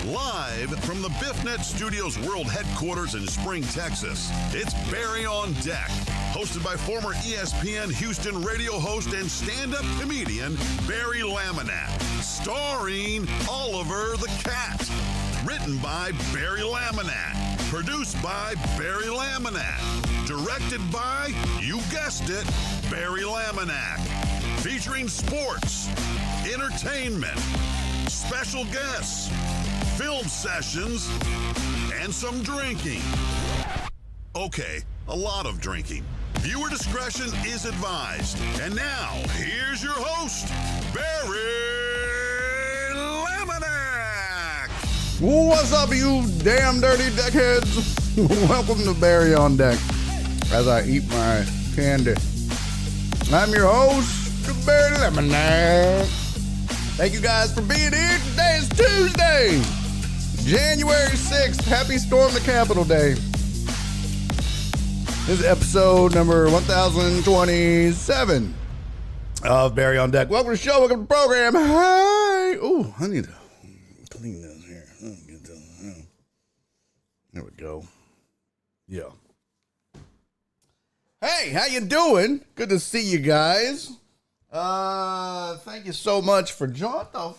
Live from the BiffNet Studios World Headquarters in Spring, Texas, it's Barry on Deck. Hosted by former ESPN Houston radio host and stand-up comedian Barry Laminat. Starring Oliver the Cat. Written by Barry Laminat. Produced by Barry Laminat. Directed by, you guessed it, Barry Laminat. Featuring sports, entertainment, special guests, film sessions, and some drinking. Okay, a lot of drinking. Viewer discretion is advised. And now, here's your host, Barry Laminack. What's up, you damn dirty deckheads? Welcome to Barry on Deck as I eat my candy. I'm your host, Barry Laminack. Thank you guys for being here. Today is Tuesday, January 6th. Happy Storm the Capitol Day. This is episode number 1027 of Barry on Deck. Welcome to the show. Welcome to the program. Hi. Ooh, I need to clean this here. There we go. Yeah. Hey, how you doing? Good to see you guys. Thank you so much for joining. What the fuck?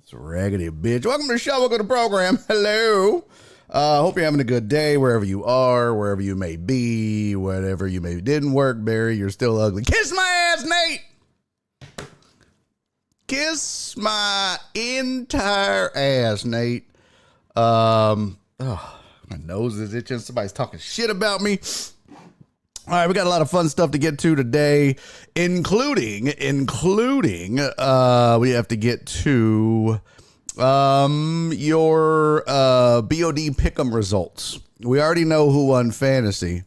It's a raggedy bitch. Welcome to the show. Welcome to the program. Hello. Hope you're having a good day wherever you are, wherever you may be, whatever you may didn't work, Barry. You're still ugly. Kiss my ass, Nate. Kiss my entire ass, Nate. My nose is itching. Somebody's talking shit about me. All right, we got a lot of fun stuff to get to today, including we have to get to your BOD Pick'em results. We already know who won fantasy.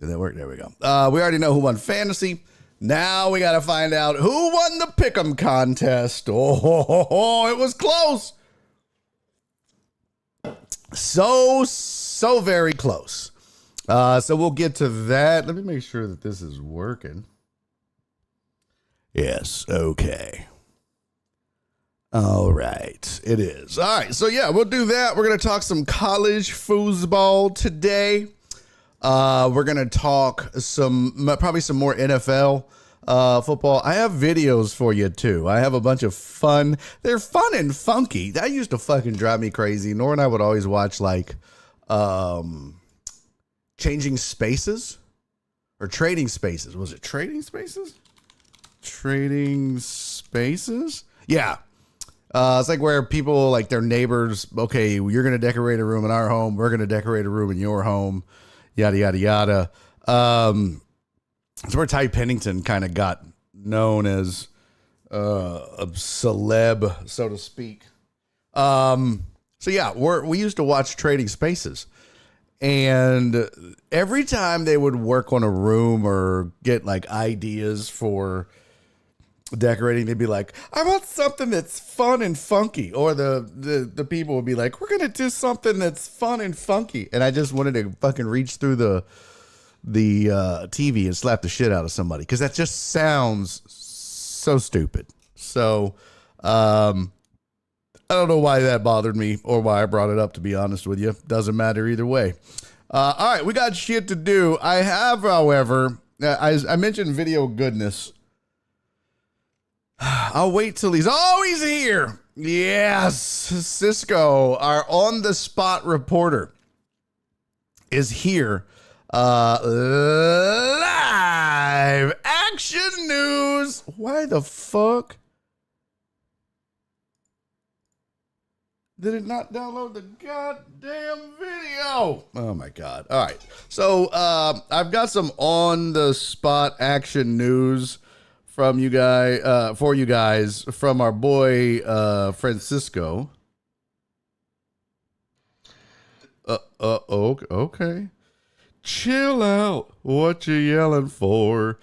Did that work? There we go. We already know who won fantasy. Now we got to find out who won the Pick'em contest. Oh, it was close. So very close. So we'll get to that. Let me make sure that this is working. Yes. Okay. All right. It is. All right. So yeah, we'll do that. We're going to talk some college foosball today. We're going to talk probably some more NFL football. I have videos for you too. I have a bunch of fun. They're fun and funky. That used to fucking drive me crazy. Nora and I would always watch like Changing Spaces or Trading Spaces. Was it Trading Spaces? Trading Spaces? Yeah. It's like where people, like their neighbors, okay, you're going to decorate a room in our home. We're going to decorate a room in your home. Yada, yada, yada. It's where Ty Pennington kind of got known as a celeb, so to speak. So yeah, we used to watch Trading Spaces. And every time they would work on a room or get like ideas for decorating, they'd be like, I want something that's fun and funky. Or the people would be like, we're going to do something that's fun and funky. And I just wanted to fucking reach through the TV and slap the shit out of somebody. Cause that just sounds so stupid. So, I don't know why that bothered me or why I brought it up, to be honest with you. Doesn't matter either way. All right. We got shit to do. I have, however, I mentioned video goodness. I'll wait till he's here. Yes. Cisco, our on the spot reporter, is here. Live action news. Why the fuck did it not download the goddamn video? Oh my God. All right. So, I've got some on the spot action news from you guys, for you guys, from our boy, Francisco. Okay. Chill out. What you yelling for?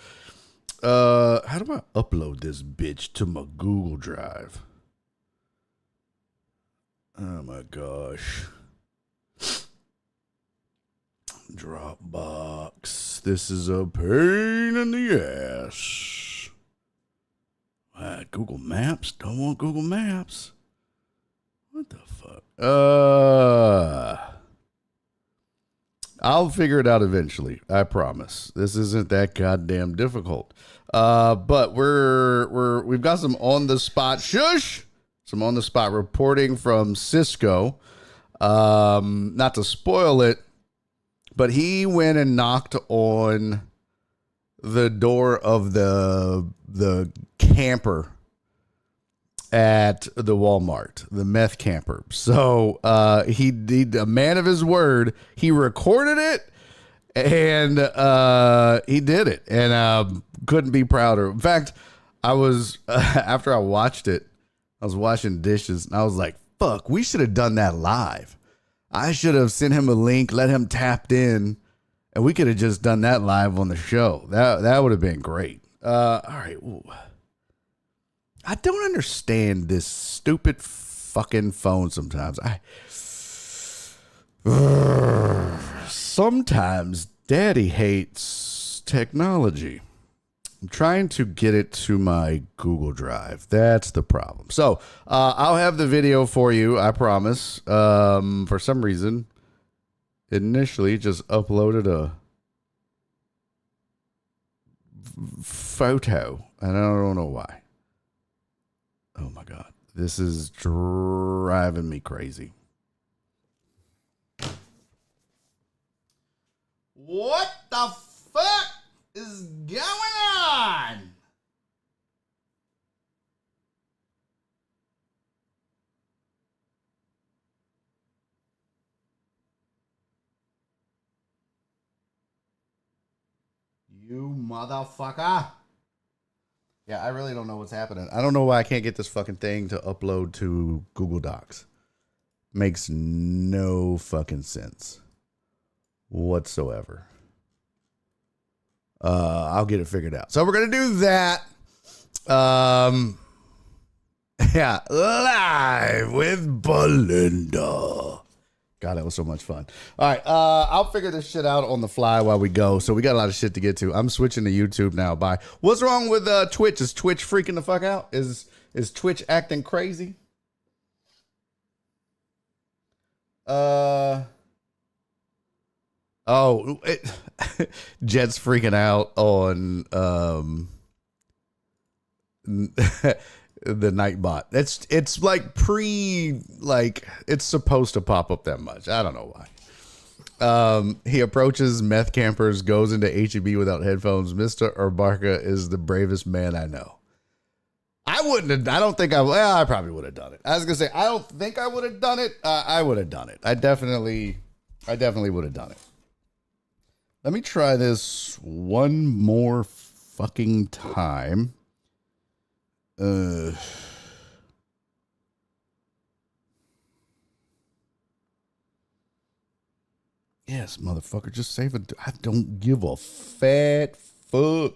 How do I upload this bitch to my Google Drive? Oh my gosh. Dropbox. This is a pain in the ass. Google Maps. Don't want Google Maps. What the fuck? I'll figure it out eventually. I promise. This isn't that goddamn difficult. But we've got some on the spot some on the spot reporting from Cisco. Not to spoil it, but he went and knocked on the door of the camper at the Walmart, the meth camper. So he a man of his word. He recorded it and he did it, and couldn't be prouder. In fact, I was after I watched it, I was washing dishes and I was like, "Fuck, we should have done that live. I should have sent him a link, let him tapped in, and we could have just done that live on the show. That would have been great." All right. Ooh. I don't understand this stupid fucking phone sometimes. Sometimes Daddy hates technology. I'm trying to get it to my Google Drive. That's the problem. So I'll have the video for you, I promise. For some reason, initially just uploaded a photo, and I don't know why. Oh my God, this is driving me crazy. What the fuck is going on? You motherfucker. Yeah, I really don't know what's happening. I don't know why I can't get this fucking thing to upload to Google Docs. Makes no fucking sense whatsoever. I'll get it figured out. So we're going to do that. Yeah, live with Belinda. God, that was so much fun. All right, I'll figure this shit out on the fly while we go. So we got a lot of shit to get to. I'm switching to YouTube now. Bye. What's wrong with Twitch? Is Twitch freaking the fuck out? Is Twitch acting crazy? Jet's freaking out on the Nightbot. It's like it's supposed to pop up that much. I don't know why. He approaches meth campers, goes into HEB without headphones. Mr. Urbarka is the bravest man I know. I probably would have done it. I was gonna say, I don't think I would have done it. I would have done it. I definitely would have done it. Let me try this one more fucking time. Yes, motherfucker, just save it. I don't give a fat fuck.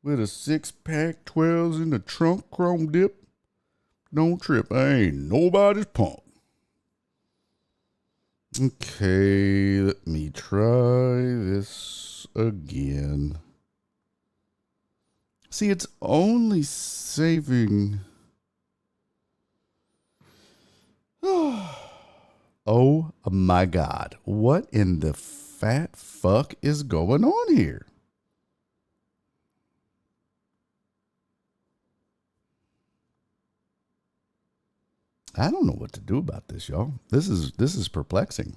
With a 6-pack, 12s in the trunk, chrome dip. Don't trip. I ain't nobody's punk. Okay, let me try this again. See, it's only saving. Oh my God. What in the fat fuck is going on here? I don't know what to do about this, y'all. This is perplexing,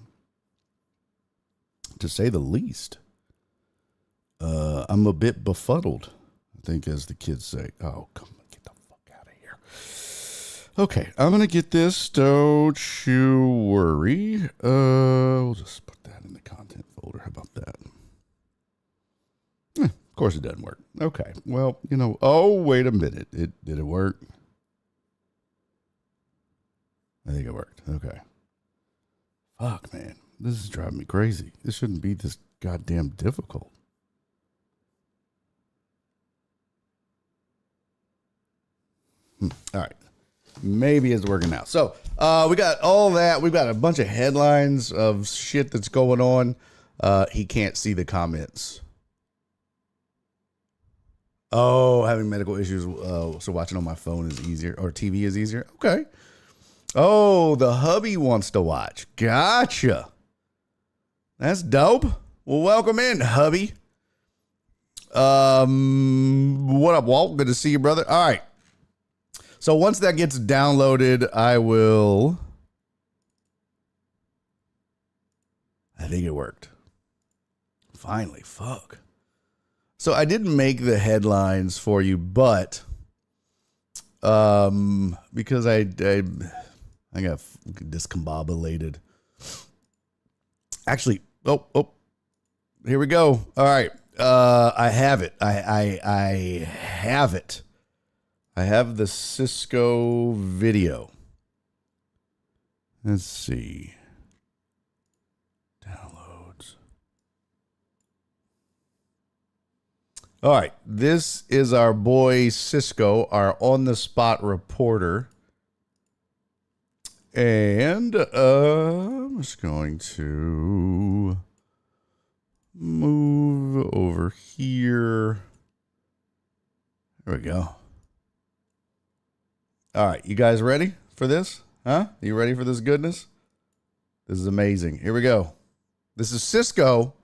to say the least. I'm a bit befuddled, I think, as the kids say. Oh, come on, get the fuck out of here. Okay, I'm gonna get this. Don't you worry. We'll just put that in the content folder. How about that? Of course it doesn't work. Okay, well, oh, wait a minute. Did it work? I think it worked. Okay. Fuck, man. This is driving me crazy. This shouldn't be this goddamn difficult. All right. Maybe it's working out. So we got all that. We've got a bunch of headlines of shit that's going on. He can't see the comments. Oh, having medical issues, so watching on my phone is easier, or TV is easier. Okay. Oh, the hubby wants to watch. Gotcha. That's dope. Well, welcome in, hubby. What up, Walt? Good to see you, brother. All right. So once that gets downloaded, I think it worked. Finally, fuck. So I didn't make the headlines for you, but because I got discombobulated. Actually, here we go. All right. I have it. I have it. I have the Cisco video. Let's see. Downloads. All right. This is our boy Cisco, our on-the-spot reporter. And I'm just going to move over here. There we go. All right, you guys ready for this? Huh? You ready for this goodness? This is amazing. Here we go. This is Cisco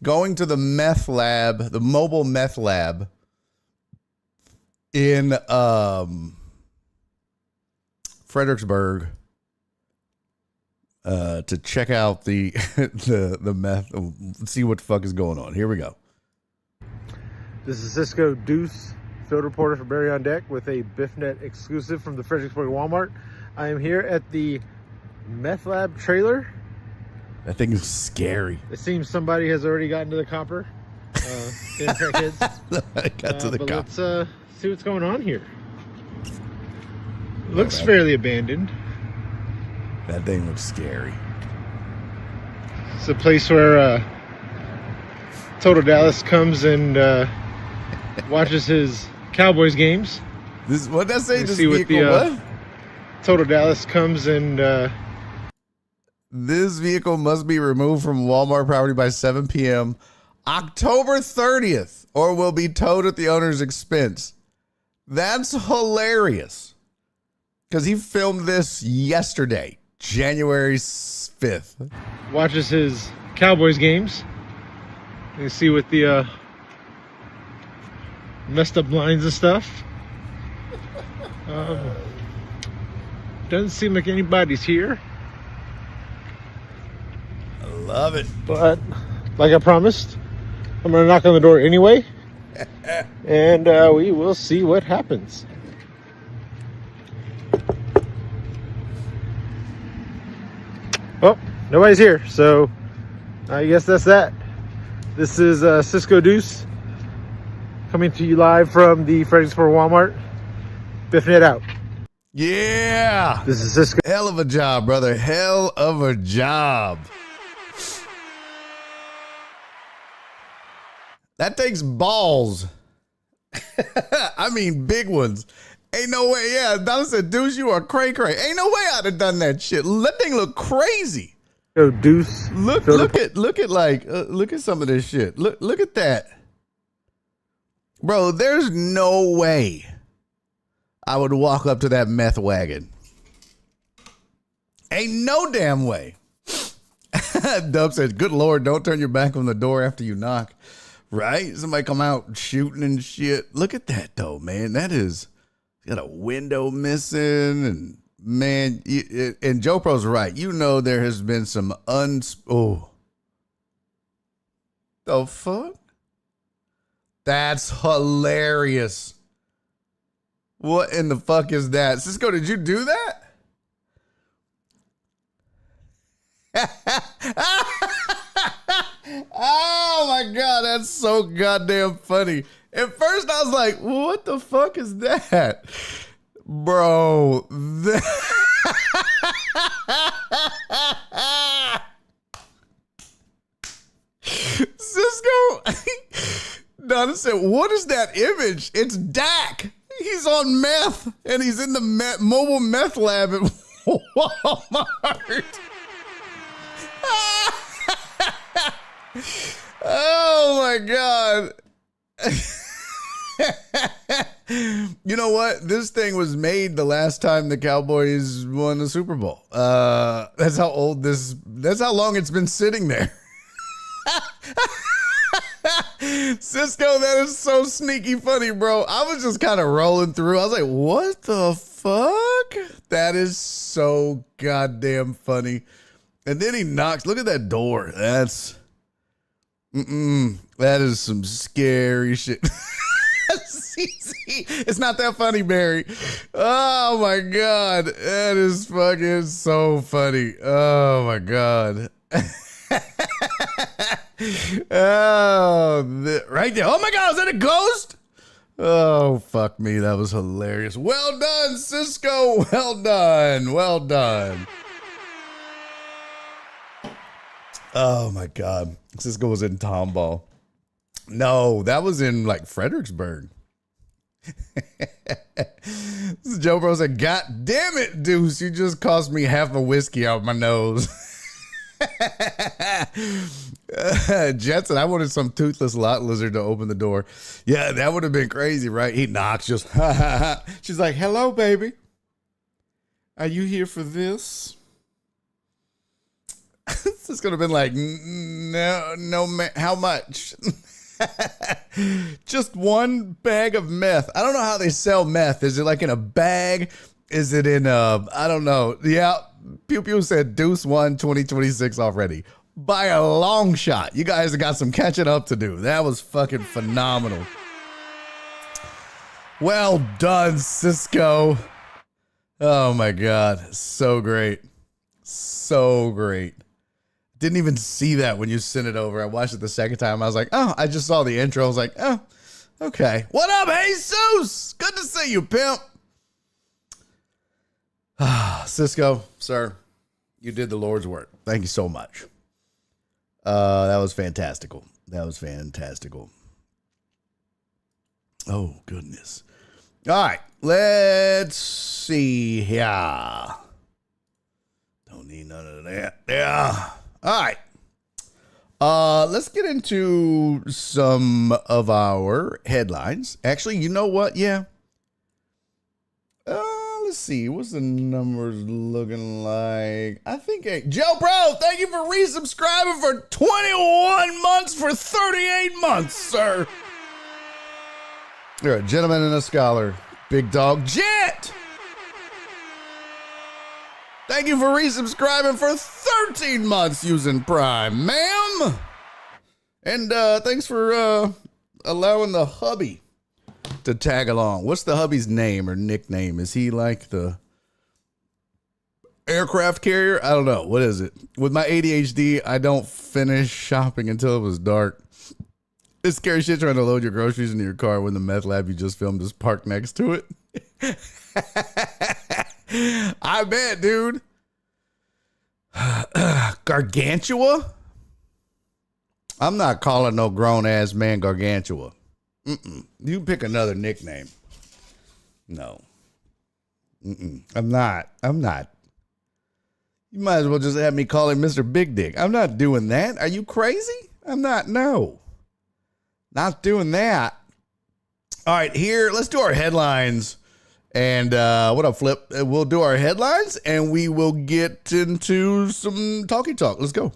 going to the meth lab, the mobile meth lab in Fredericksburg to check out the the meth, see what the fuck is going on. Here we go. This is Cisco Deuce, field reporter for Barry on Deck with a BiffNet exclusive from the Fredericksburg Walmart. I am here at the meth lab trailer. That thing is scary. It seems somebody has already gotten to the copper. Kids. I got to the but cop. let's see what's going on here. Looks fairly abandoned. That thing looks scary. It's a place where Total Dallas comes and watches his Cowboys games. This what that say? This see what vehicle the what? Total Dallas comes and This vehicle must be removed from Walmart property by 7 p.m. October 30th, or will be towed at the owner's expense. That's hilarious. Because he filmed this yesterday, January 5th. watches his Cowboys games. You see with the messed up lines and stuff. Doesn't seem like anybody's here. I love it. But like I promised, I'm gonna knock on the door anyway. And we will see what happens. Well, nobody's here, so I guess that's that. This is Cisco Deuce coming to you live from the Fredericksburg Walmart. BiffNet out. Yeah. This is Cisco. Hell of a job, brother. Hell of a job. That takes balls. I mean, big ones. Ain't no way. Yeah, Donna said, Deuce, you are cray. Ain't no way I'd have done that shit. That thing look crazy. Cisco Deuce. Look at some of this shit. Look at that. Bro, there's no way I would walk up to that meth wagon. Ain't no damn way. Dub said, good Lord, don't turn your back on the door after you knock. Right? Somebody come out shooting and shit. Look at that, though, man. That is, got a window missing. And, man, and Joe Pro's right. You know there has been some the fuck? That's hilarious. What in the fuck is that? Cisco, did you do that? Oh my God, that's so goddamn funny. At first I was like, what the fuck is that? Bro. Cisco, Donna said, what is that image? It's Dak. He's on meth and he's in the mobile meth lab at Walmart. Oh my God. You know what? This thing was made the last time the Cowboys won the Super Bowl. That's how long it's been sitting there. Cisco, that is so sneaky funny, bro. I was just kind of rolling through. I was like, what the fuck? That is so goddamn funny. And then he knocks. Look at that door. That is some scary shit. It's not that funny, Barry. Oh my God. That is fucking so funny. Oh my God. Right there. Oh my God, is that a ghost? Oh, fuck me. That was hilarious. Well done, Cisco. Well done. Well done. Oh my God. Cisco was in Tomball. No, that was in like Fredericksburg. Joe Bro said, God damn it, Deuce. You just cost me half a whiskey out my nose. Jetson, I wanted some toothless lot lizard to open the door. Yeah, that would have been crazy, right? He knocks, just She's like, hello, baby. Are you here for this? It's gonna have been like, no, how much? Just one bag of meth. I don't know how they sell meth. Is it like in a bag? Is it in I don't know. Yeah. Pew Pew said Deuce won 2026 already. By a long shot. You guys have got some catching up to do. That was fucking phenomenal. Well done, Cisco. Oh my God. So great. So great. Didn't even see that when you sent it over. I watched it the second time. I was like, oh, I just saw the intro. I was like, oh, okay. What up, Jesus? Good to see you, pimp. Cisco, sir, you did the Lord's work. Thank you so much. That was fantastical. That was fantastical. Oh, goodness. All right, let's see here. Don't need none of that. Yeah. All right. Let's get into some of our headlines. Actually, you know what? Yeah. Let's see. What's the numbers looking like? I think Joe Bro, thank you for resubscribing for 21 months for 38 months, sir. You're a gentleman and a scholar. Big dog Jet. Thank you for resubscribing for 13 months using Prime, ma'am. And thanks for allowing the hubby to tag along. What's the hubby's name or nickname? Is he like the aircraft carrier? I don't know. What is it? With my ADHD, I don't finish shopping until it was dark. It's scary shit trying to load your groceries into your car when the meth lab you just filmed is parked next to it. I bet, dude. Gargantua? I'm not calling no grown-ass man Gargantua. You pick another nickname. No. I'm not. You might as well just have me call him Mr. Big Dick. I'm not doing that. Are you crazy? I'm not. No. Not doing that. All right, here, let's do our headlines. And what up, Flip? We'll do our headlines, and we will get into some talkie talk. Let's go.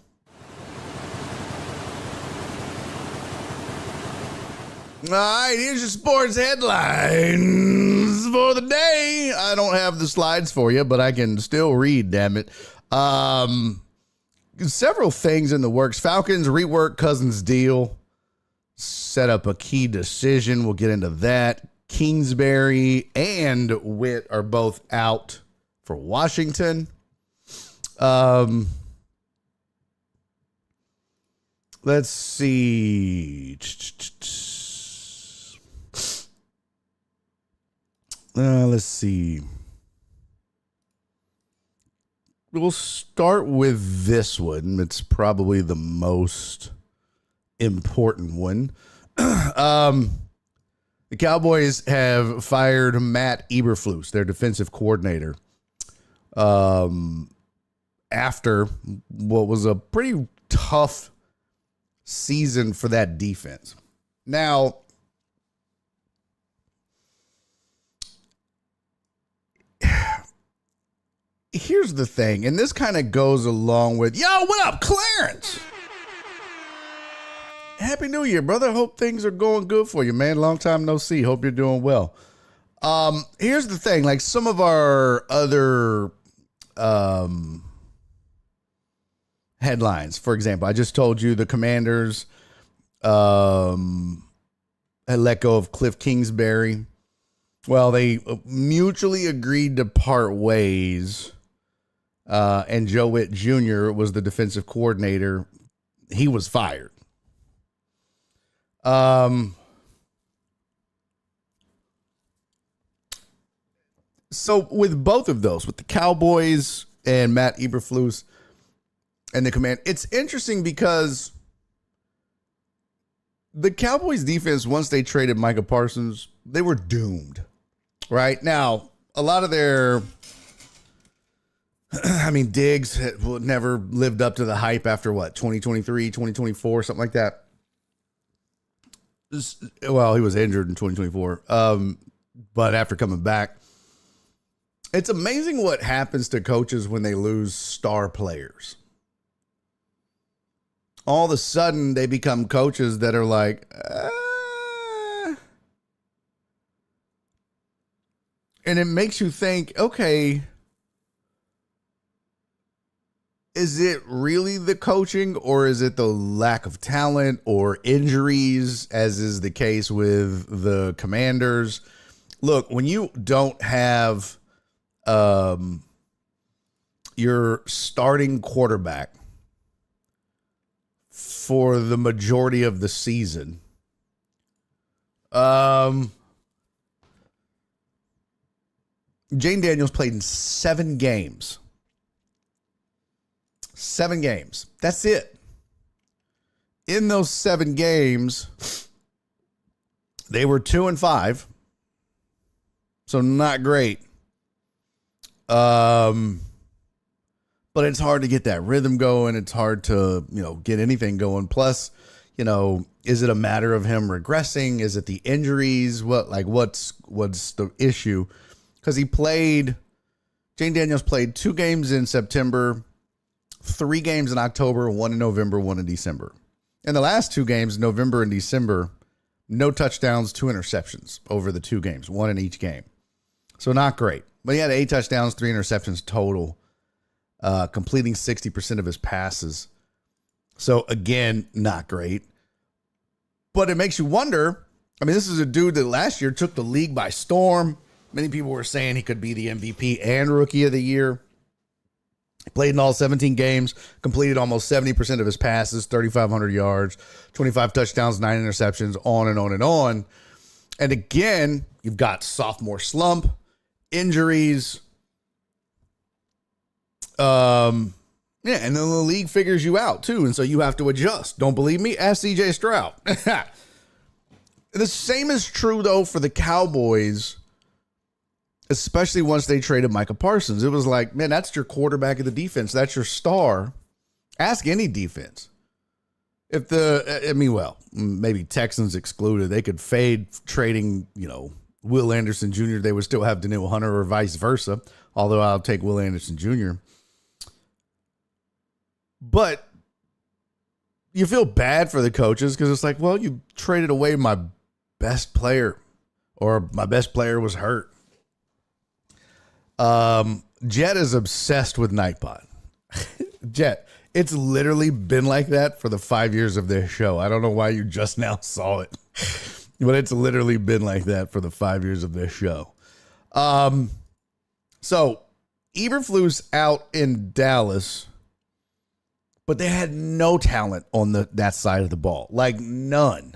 All right, here's your sports headlines for the day. I don't have the slides for you, but I can still read, damn it. Several things in the works. Falcons rework Cousins deal. Set up a key decision. We'll get into that. Kingsbury and Witt are both out for Washington. Let's see. Let's see. We'll start with this one. It's probably the most important one. The Cowboys have fired Matt Eberflus, their defensive coordinator, after what was a pretty tough season for that defense. Now, here's the thing, and this kind of goes along with, yo, what up, Clarence? Happy New Year, brother. Hope things are going good for you, man. Long time no see. Hope you're doing well. Here's the thing, like some of our other headlines, for example, I just told you the Commanders had let go of Cliff Kingsbury. Well, they mutually agreed to part ways, and Joe Witt Jr. was the defensive coordinator. He was fired. So with both of those, with the Cowboys and Matt Eberflus and the Command, it's interesting because the Cowboys defense, once they traded Micah Parsons, they were doomed. Right now, a lot of their, Diggs never lived up to the hype after 2023, 2024, something like that. Well, he was injured in 2024. But after coming back, it's amazing what happens to coaches when they lose star players. All of a sudden, they become coaches that are like, and it makes you think, okay, is it really the coaching or is it the lack of talent or injuries, as is the case with the Commanders? Look, when you don't have your starting quarterback for the majority of the season, Jane Daniels played in 7 games. 7 games. That's it. In those 7 games, they were 2-5. So not great. But it's hard to get that rhythm going. It's hard to, get anything going. Plus, is it a matter of him regressing? Is it the injuries? What's the issue? Because Jane Daniels played 2 games in September, 3 games in October, 1 in November, 1 in December. In the last 2 games, November and December, no touchdowns, 2 interceptions over the 2 games, 1 in each game. So not great. But he had 8 touchdowns, 3 interceptions total, completing 60% of his passes. So again, not great. But it makes you wonder. This is a dude that last year took the league by storm. Many people were saying he could be the MVP and Rookie of the Year. He played in all 17 games, completed almost 70% of his passes, 3,500 yards, 25 touchdowns, 9 interceptions, on and on and on. And again, you've got sophomore slump, injuries. And then the league figures you out too. And so you have to adjust. Don't believe me? Ask CJ Stroud. The same is true though for the Cowboys, especially once they traded Micah Parsons. It was like, man, that's your quarterback of the defense. That's your star. Ask any defense. Maybe Texans excluded. They could fade trading, Will Anderson Jr. They would still have Danielle Hunter or vice versa. Although I'll take Will Anderson Jr. But you feel bad for the coaches because it's like, well, you traded away my best player, or my best player was hurt. Jet is obsessed with Nightbot. Jet, it's literally been like that for the 5 years of this show. I don't know why you just now saw it, but it's literally been like that for the 5 years of this show. So Eberflus out in Dallas, but they had no talent on that side of the ball, like none.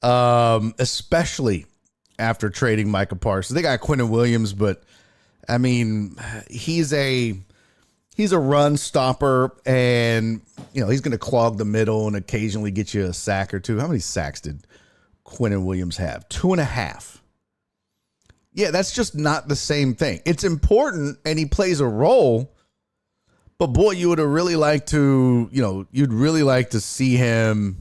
Especially after trading Micah Parsons. They got Quentin Williams, but he's a run stopper, and he's going to clog the middle and occasionally get you a sack or 2. How many sacks did Quentin Williams have? 2.5. Yeah, that's just not the same thing. It's important, and he plays a role. But boy, you would have really liked to, you'd really like to see him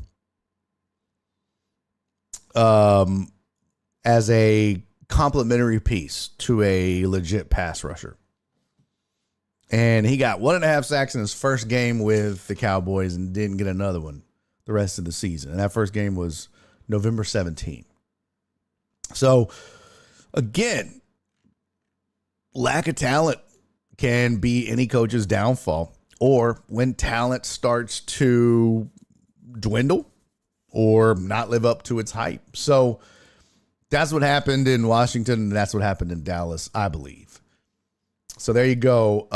as a complementary piece to a legit pass rusher. And he got 1.5 sacks in his first game with the Cowboys and didn't get another one the rest of the season. And that first game was November 17. So, again, lack of talent can be any coach's downfall. Or when talent starts to dwindle or not live up to its hype. So, that's what happened in Washington, and that's what happened in Dallas, I believe. So there you go.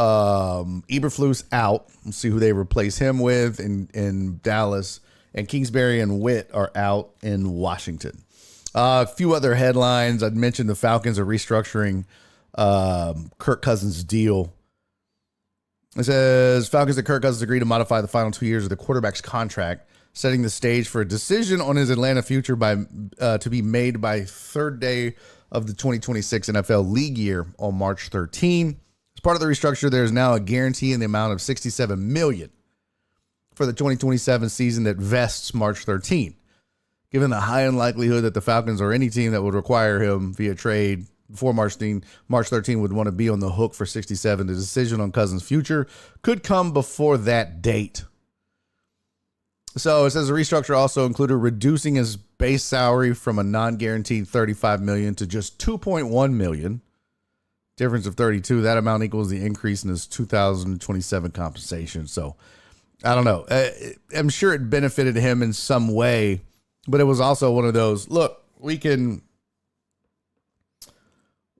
Eberflus out. We'll see who they replace him with in Dallas. And Kingsbury and Witt are out in Washington. A few other headlines. I'd mentioned the Falcons are restructuring Kirk Cousins' deal. It says Falcons and Kirk Cousins agreed to modify the final 2 years of the quarterback's contract, setting the stage for a decision on his Atlanta future to be made by third day of the 2026 NFL league year on March 13. As part of the restructure, there is now a guarantee in the amount of $67 million for the 2027 season that vests March 13. Given the high unlikelihood that the Falcons or any team that would require him via trade before March 13 would want to be on the hook for 67, the decision on Cousins' future could come before that date. So it says the restructure also included reducing his base salary from a non-guaranteed $35 million to just $2.1 million. Difference of 32. That amount equals the increase in his 2027 compensation. So I don't know. I'm sure it benefited him in some way, but it was also one of those, look, we can,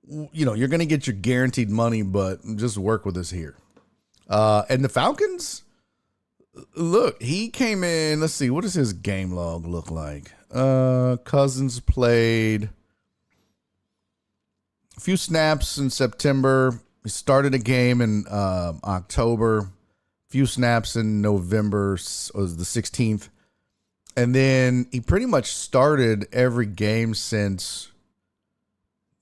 you're going to get your guaranteed money, but just work with us here. And the Falcons, look, he came in. Let's see. What does his game log look like? Cousins played a few snaps in September. He started a game in October. A few snaps in November was the 16th. And then he pretty much started every game since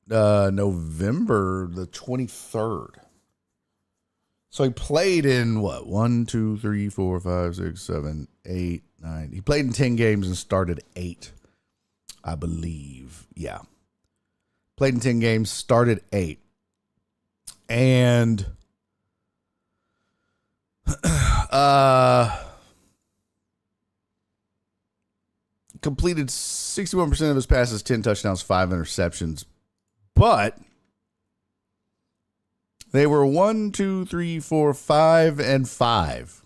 November the 23rd. So he played in what? 1, 2, 3, 4, 5, 6, 7, 8, 9. He played in 10 games and started 8, I believe. Yeah. Played in 10 games, started 8. And completed 61% of his passes, 10 touchdowns, 5 interceptions. But they were 1, 2, 3, 4, 5, and 5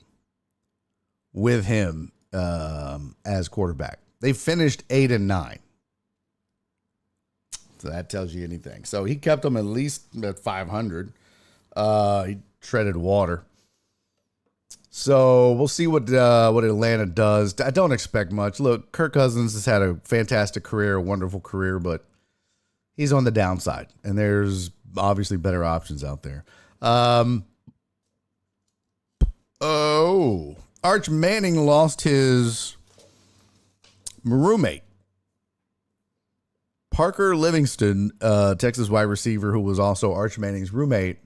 with him as quarterback. They finished 8 and 9. So that tells you anything. So he kept them at least at 500. He treaded water. So we'll see what Atlanta does. I don't expect much. Look, Kirk Cousins has had a fantastic career, a wonderful career, but he's on the downside, and there's obviously better options out there. Arch Manning lost his roommate. Parker Livingston, Texas wide receiver who was also Arch Manning's roommate,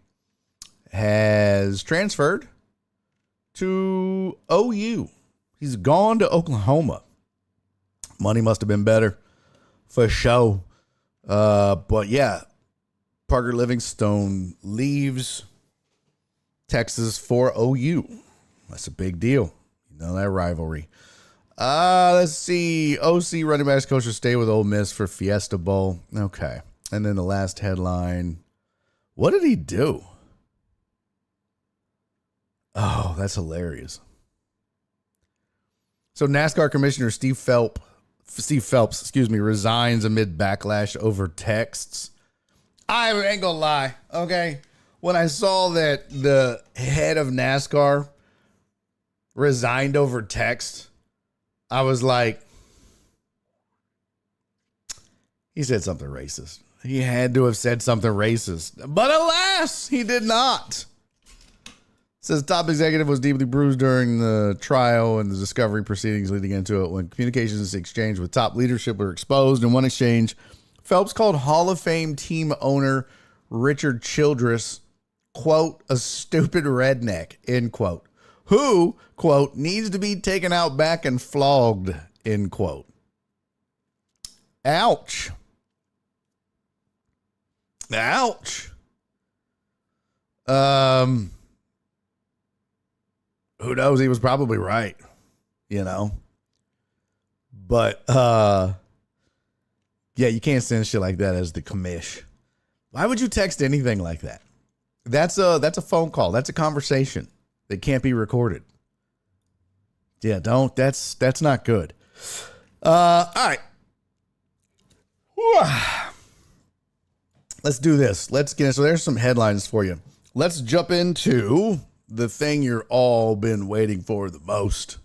has transferred to OU. He's gone to Oklahoma. Money must have been better for sure. But yeah, Parker Livingstone leaves Texas for OU. That's a big deal. You know that rivalry. Let's see. OC running backs coach will stay with Ole Miss for Fiesta Bowl. Okay. And then the last headline. What did he do? Oh, that's hilarious. So NASCAR Commissioner Steve Phelps, resigns amid backlash over texts. I ain't gonna lie, okay? When I saw that the head of NASCAR resigned over text, I was like, he said something racist. He had to have said something racist. But alas, he did not. Says top executive was deeply bruised during the trial and the discovery proceedings leading into it. When communications exchanged with top leadership were exposed in one exchange, Phelps called Hall of Fame team owner Richard Childress, quote, a stupid redneck, end quote, who, quote, needs to be taken out back and flogged, end quote. Ouch. Ouch. who knows? He was probably right, you know. But yeah, you can't send shit like that as the commish. Why would you text anything like that? That's a phone call. That's a conversation that can't be recorded. Yeah, don't. That's not good. All right. Let's do this. Let's get. So there's some headlines for you. Let's jump into the thing you're all been waiting for the most.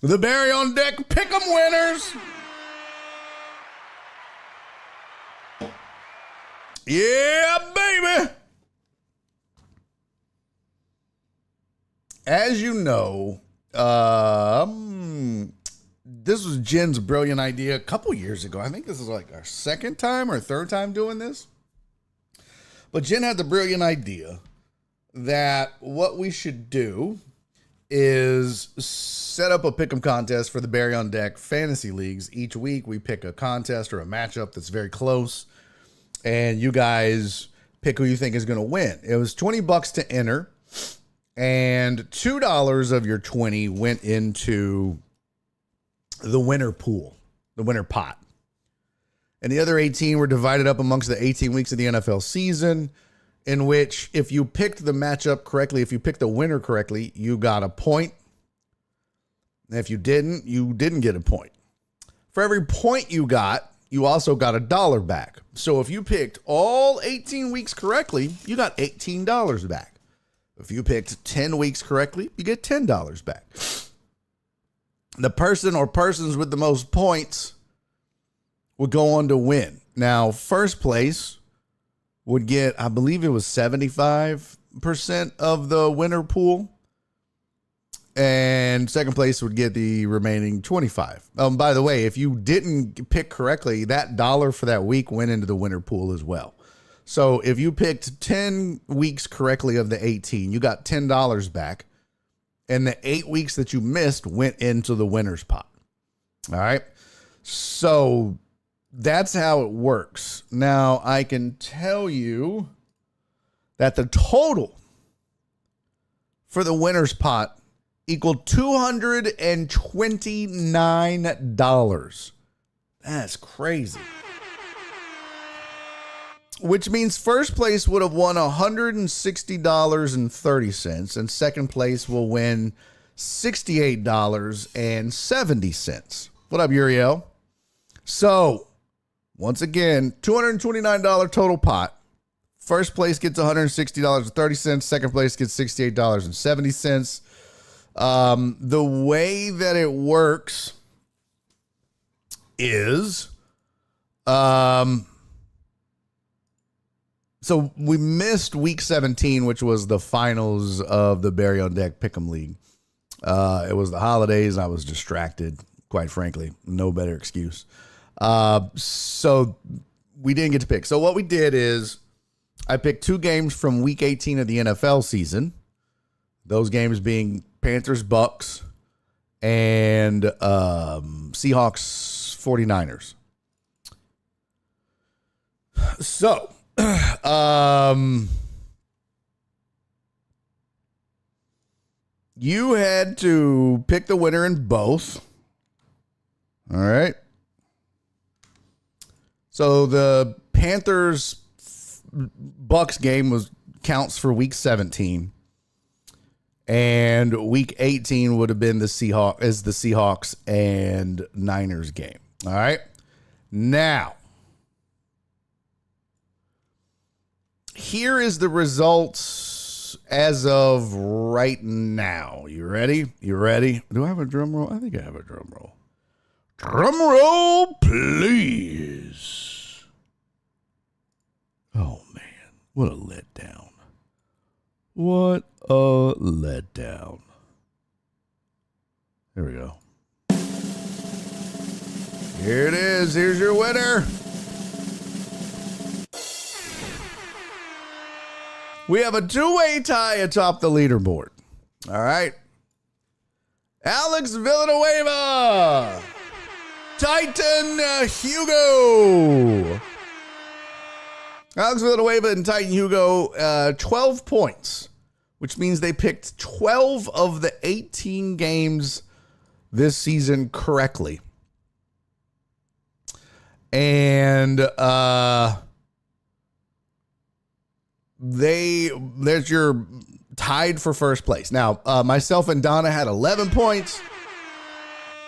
The Barry on Deck Pick'em Winners. Yeah, baby. As you know, this was Jen's brilliant idea a couple years ago. I think this is like our second time or third time doing this. But Jen had the brilliant idea that what we should do is set up a pick'em contest for the Barry on Deck fantasy leagues. Each week we pick a contest or a matchup that's very close, and you guys pick who you think is going to win. It was $20 to enter, and $2 of your 20 went into the winner pool, the winner pot. And the other 18 were divided up amongst the 18 weeks of the NFL season, in which if you picked the matchup correctly, if you picked the winner correctly, you got a point. And if you didn't get a point. For every point you got, you also got $1 back. So if you picked all 18 weeks correctly, you got $18 back. If you picked 10 weeks correctly, you get $10 back. The person or persons with the most points would go on to win. Now, first place would get, I believe it was 75% of the winner pool. And second place would get the remaining 25. By the way, if you didn't pick correctly, that dollar for that week went into the winner pool as well. So if you picked 10 weeks correctly of the 18, you got $10 back. And the 8 weeks that you missed went into the winner's pot. All right. So that's how it works. Now, I can tell you that the total for the winner's pot equaled $229. That's crazy. Which means first place would have won $160.30, and second place will win $68.70. What up, Uriel? So, once again, $229 total pot. First place gets $160.30. Second place gets $68.70. The way that it works is, so we missed week 17, which was the finals of the Barry on Deck Pick'em League. It was the holidays. I was distracted, quite frankly. No better excuse. So we didn't get to pick. So what we did is I picked 2 games from week 18 of the NFL season. Those games being Panthers, Bucks, and Seahawks, 49ers. So, you had to pick the winner in both. All right. So the Panthers Bucks game counts for week 17. And week 18 would have been the Seahawks and Niners game. All right. Now, here is the results as of right now. You ready? You ready? Do I have a drum roll? I think I have a drum roll. Drum roll, please. Oh, man. What a letdown. What a letdown. There we go. Here it is. Here's your winner. We have a 2-way tie atop the leaderboard. All right. Alex Villanueva. Titan Hugo. Alex Villanueva and Titan Hugo, 12 points which means they picked 12 of the 18 games this season correctly. And there's your tied for first place. Now, myself and Donna had 11 points.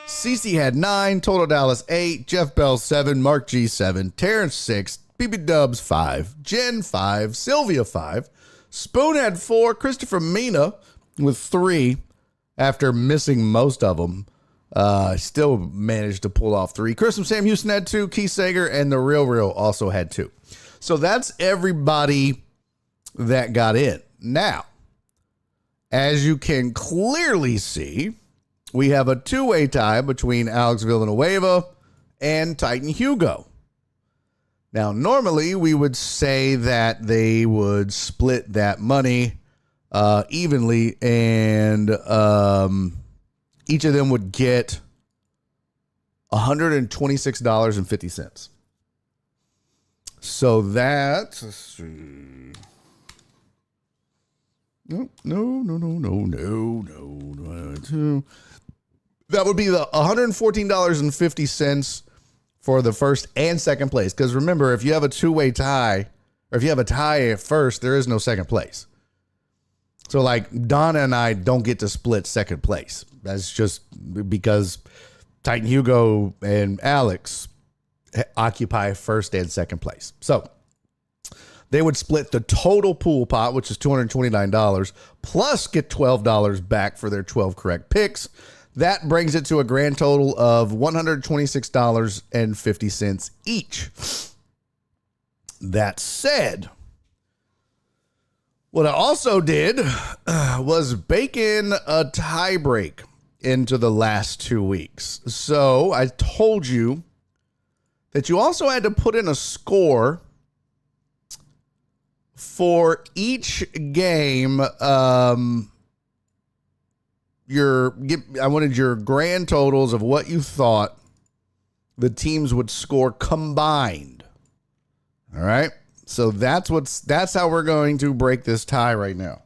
Cece had 9, Total Dallas 8, Jeff Bell 7, Mark G 7, Terrence 6, BB Dubs 5, Jen 5, Sylvia 5, Spoon had 4, Christopher Mina with 3 after missing most of them. Still managed to pull off 3. Chris and Sam Houston had 2, Keith Sager and the Real also had 2. So that's everybody that got in. Now, as you can clearly see, we have a 2-way tie between Alex Villanueva and Titan Hugo. Now, normally we would say that they would split that money evenly, and each of them would get $126.50. So that, let's see. No. That would be the $114.50 for the first and second place. Because remember, if you have a 2-way tie, or if you have a tie at first, there is no second place. So like Donna and I don't get to split second place. That's just because Titan Hugo and Alex occupy first and second place. So they would split the total pool pot, which is $229, plus get $12 back for their 12 correct picks. That brings it to a grand total of $126.50 each. That said, what I also did was bake in a tie break into the last 2 weeks. So I told you that you also had to put in a score for each game. I wanted your grand totals of what you thought the teams would score combined. All right. So that's how we're going to break this tie right now.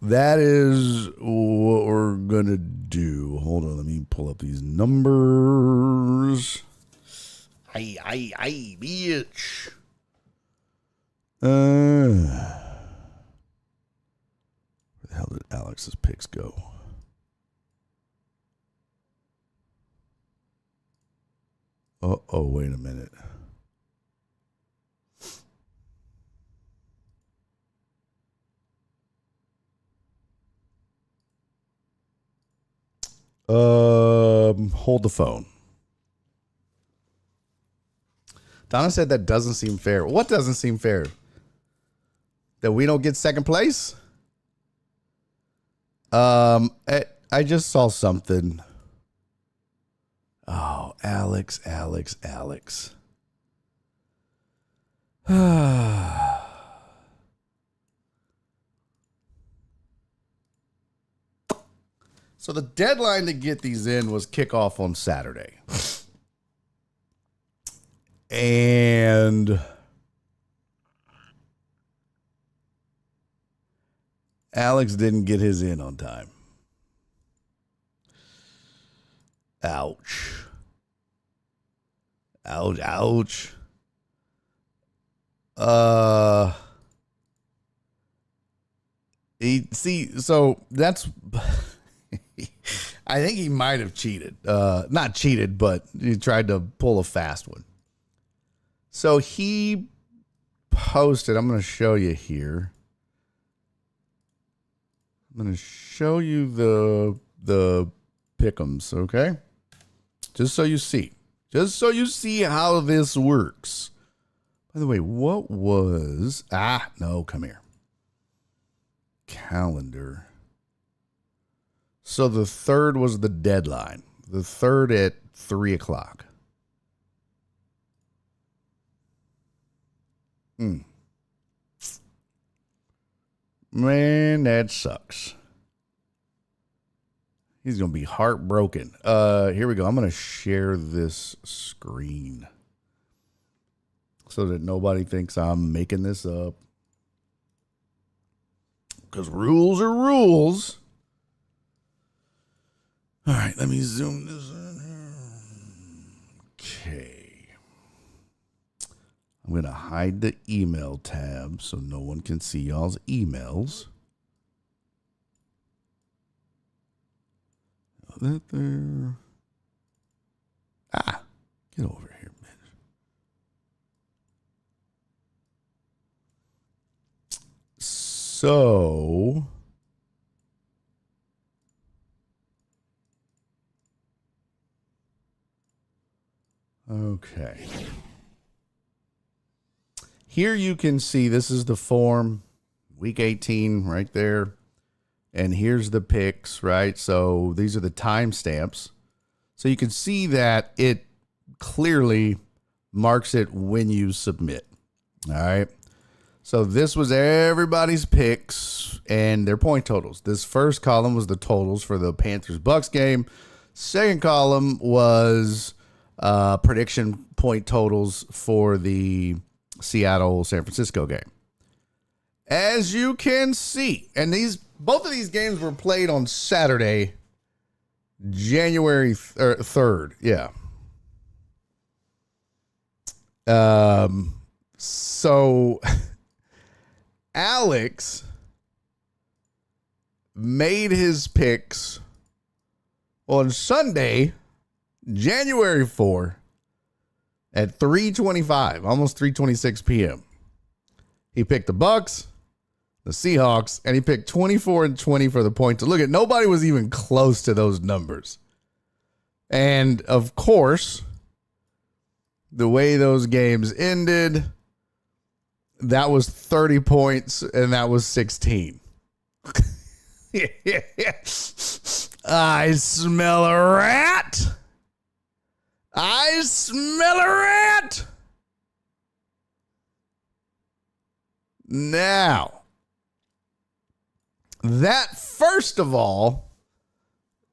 That is what we're going to do. Hold on. Let me pull up these numbers. Aye, bitch. Where the hell did Alex's picks go? Oh, wait a minute. Hold the phone. Donna said that doesn't seem fair. What doesn't seem fair? That we don't get second place? I just saw something. Oh, Alex. So the deadline to get these in was kickoff on Saturday. And Alex didn't get his in on time. Ouch. So that's I think he might have cheated. Not cheated, but he tried to pull a fast one. So he posted, I'm going to show you here. I'm going to show you the pick'ems, okay? Just so you see. Just so you see how this works. By the way, what was... no, come here. Calendar. So the 3rd was the deadline. The 3rd at 3 o'clock. Man, that sucks. He's going to be heartbroken. Here we go. I'm going to share this screen so that nobody thinks I'm making this up. because rules are rules. All right, let me zoom this in. Okay. I'm going to hide the email tab so no one can see y'all's emails. That there. Get over here, bitch. So, okay. Here you can see this is the form, week 18 right there. And here's the picks, right? So these are the timestamps. So you can see that it clearly marks it when you submit. All right. So this was everybody's picks and their point totals. This first column was the totals for the Panthers-Bucks game. Second column was prediction point totals for the Seattle-San Francisco game. As you can see, and both of these games were played on Saturday, January 3rd. Yeah. So Alex made his picks on Sunday, January 4 at 3:25, almost 3:26 p.m. He picked the Bucks, the Seahawks, and he picked 24 and 20 for the point. Look at, nobody was even close to those numbers. And of course, the way those games ended, that was 30 points and that was 16. I smell a rat. I smell a rat. Now, that first of all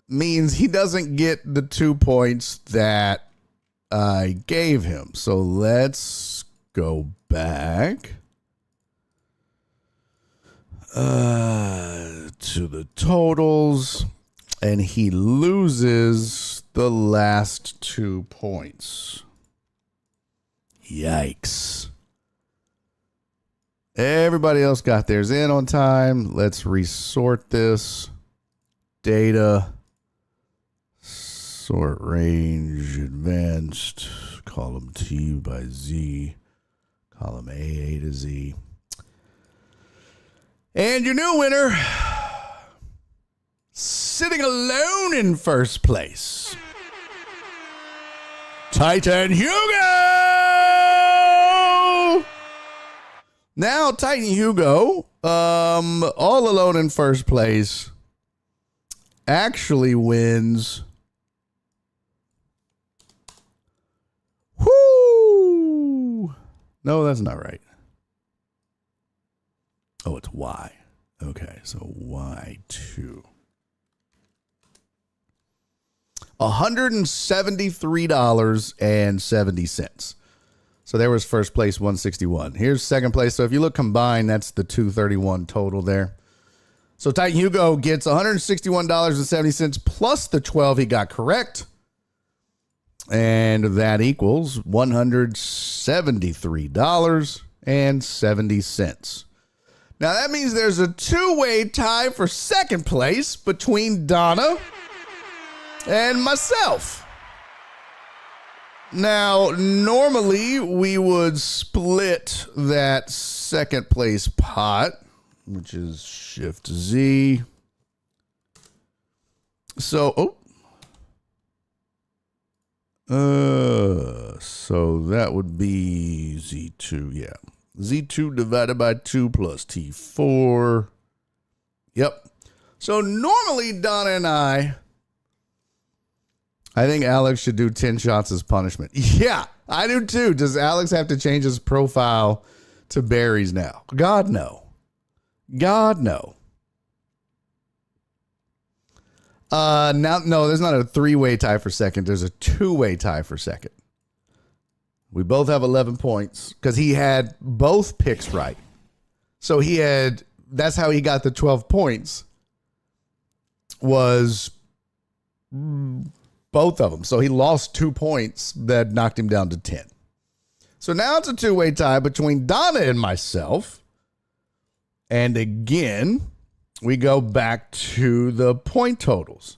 means he doesn't get the 2 points that I gave him. So let's go back to the totals, and he loses the last 2 points. Yikes. Everybody else got theirs in on time. Let's resort this. Data. Sort range advanced. Column T by Z. Column A to Z. And your new winner, sitting alone in first place, Titan Hugo! Now, Titan Hugo, all alone in first place, actually wins. Whoo! No, that's not right. Oh, it's Y. Okay, so Y2. $173.70. So there was first place, 161. Here's second place. So if you look combined, that's the 231 total there. So Titan Hugo gets $161.70 plus the 12 he got correct. And that equals $173.70. Now that means there's a two-way tie for second place between Donna and myself. Now, normally we would split that second place pot, which is Shift Z. So, so that would be Z2, yeah. Z2 divided by 2 plus T4. Yep. So normally Donna and I think Alex should do 10 shots as punishment. Yeah, I do too. Does Alex have to change his profile to Barry's now? God, no. God, no. Now, no, there's not a three-way tie for second. There's a two-way tie for second. We both have 11 points because he had both picks right. So he had that's how he got the 12 points, was both of them. So he lost 2 points that knocked him down to 10. So now it's a two-way tie between Donna and myself. And again, we go back to the point totals.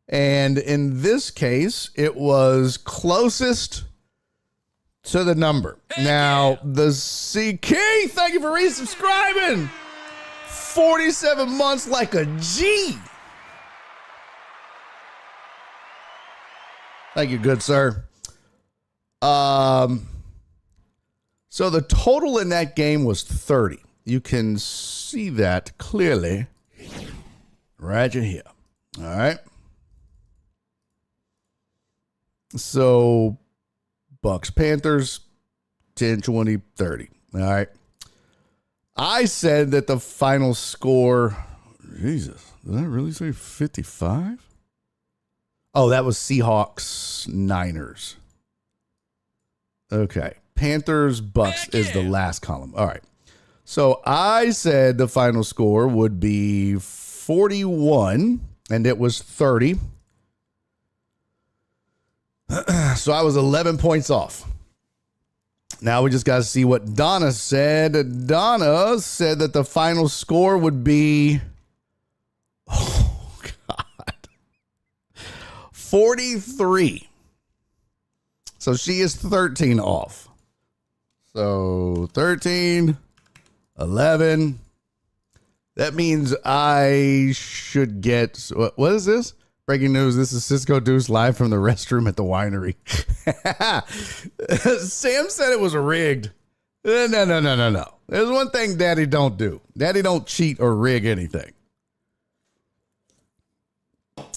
And in this case, it was closest to the number. Now, the CK, thank you for resubscribing. 47 months like a G. Thank you, good sir. So the total in that game was 30. You can see that clearly right here. All right. So Bucks, Panthers, 10, 20, 30. All right. I said that the final score, Jesus, did that really say 55? Oh, that was Seahawks, Niners. Okay. Panthers, Bucks is the last column. All right. So I said the final score would be 41, and it was 30. So I was 11 points off. Now we just got to see what Donna said. Donna said that the final score would be, oh, God, 43. So she is 13 off. So 13, 11. That means I should get, what is this? Breaking news, this is Cisco Deuce live from the restroom at the winery. Sam said it was rigged. No. There's one thing Daddy don't do. Daddy don't cheat or rig anything.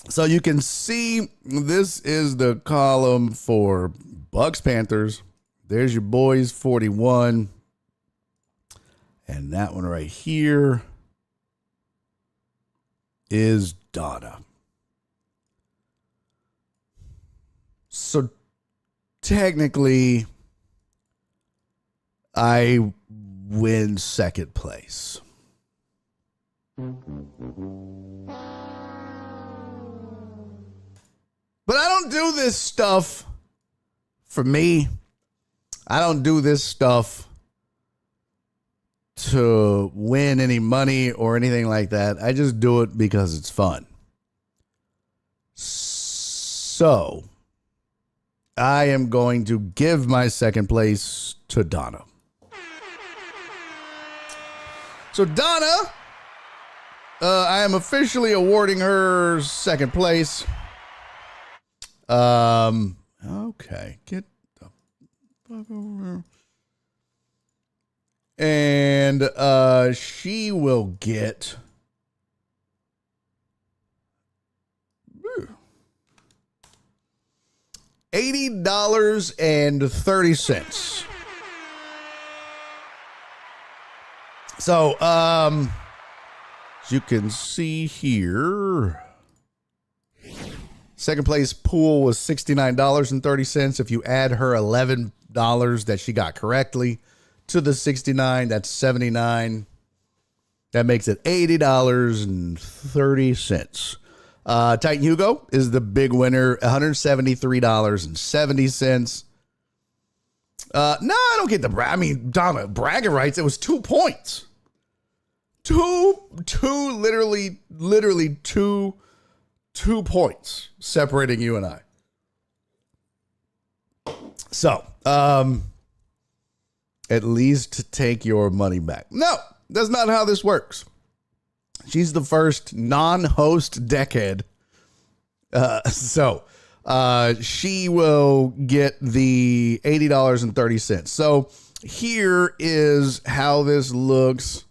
So you can see this is the column for Bucks, Panthers. There's your boys, 41. And that one right here is Donna. So technically, I win second place. But I don't do this stuff for me. I don't do this stuff to win any money or anything like that. I just do it because it's fun. So I am going to give my second place to Donna. So Donna, I am officially awarding her second place. Okay, get the fuck over. And she will get $80.30. So, as you can see here, second place pool was $69.30. If you add her $11 that she got correctly to the 69, that's 79. That makes it $80.30. Titan Hugo is the big winner, $173.70. No, I don't get the Donna bragging rights. It was 2 points. Literally two points separating you and I. So, at least take your money back. No, that's not how this works. She's the first non-host deckhead. So she will get the $80.30. So here is how this looks.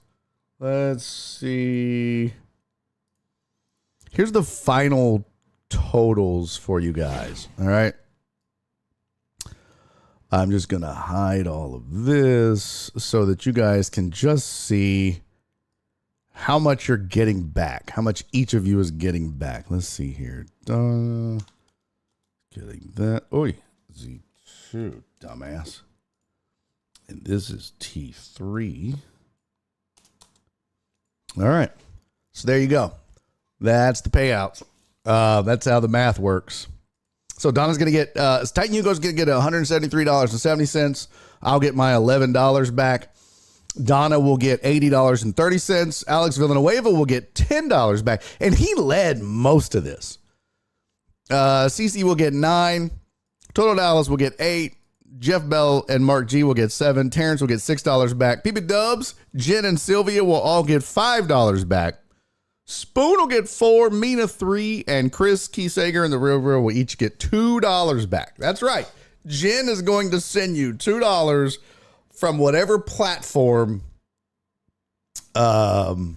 Let's see. Here's the final totals for you guys. All right. I'm just going to hide all of this so that you guys can just see how much you're getting back, how much each of you is getting back. Let's see here. Getting that. Oi, Z2, dumbass. And this is T3. All right. So there you go. That's the payouts. That's how the math works. So Donna's going to get, Titan Hugo's going to get $173.70. I'll get my $11 back. Donna will get $80.30. Alex Villanueva will get $10 back. And he led most of this. CC will get 9. Total Dallas will get 8. Jeff Bell and Mark G will get 7. Terrence will get $6 back. PB Dubs, Jen, and Sylvia will all get $5 back. Spoon will get 4, Mina 3, and Chris Keysager and the Real will each get $2 back. That's right. Jen is going to send you $2 from whatever platform what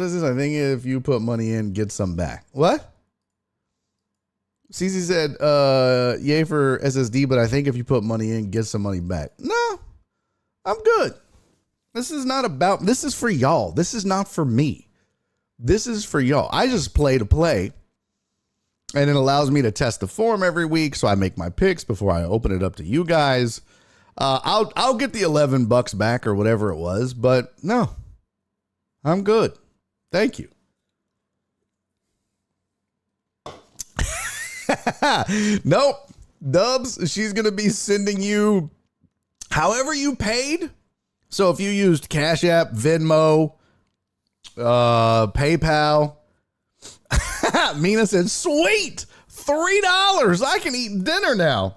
is this? I think if you put money in, get some back. What? CC said, yay for SSD, but I think if you put money in, get some money back. No, I'm good. This is for y'all. This is not for me. This is for y'all. I just play to play, and it allows me to test the form every week, so I make my picks before I open it up to you guys. I'll get the $11 back or whatever it was, but no, I'm good. Thank you. Nope. Dubs, she's going to be sending you however you paid. So if you used Cash App, Venmo, PayPal, Mina said, sweet, $3. I can eat dinner now.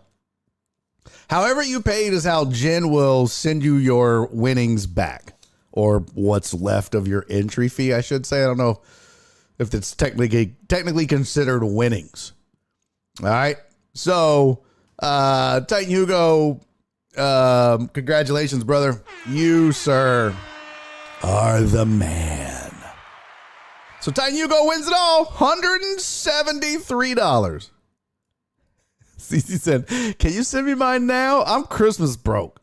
However you paid is how Jen will send you your winnings back, or what's left of your entry fee, I should say. I don't know if it's technically considered winnings. All right. So, Titan Hugo, congratulations, brother. You, sir, are the man. So Titan Hugo wins it all, $173. Cece said, can you send me mine now? I'm Christmas broke.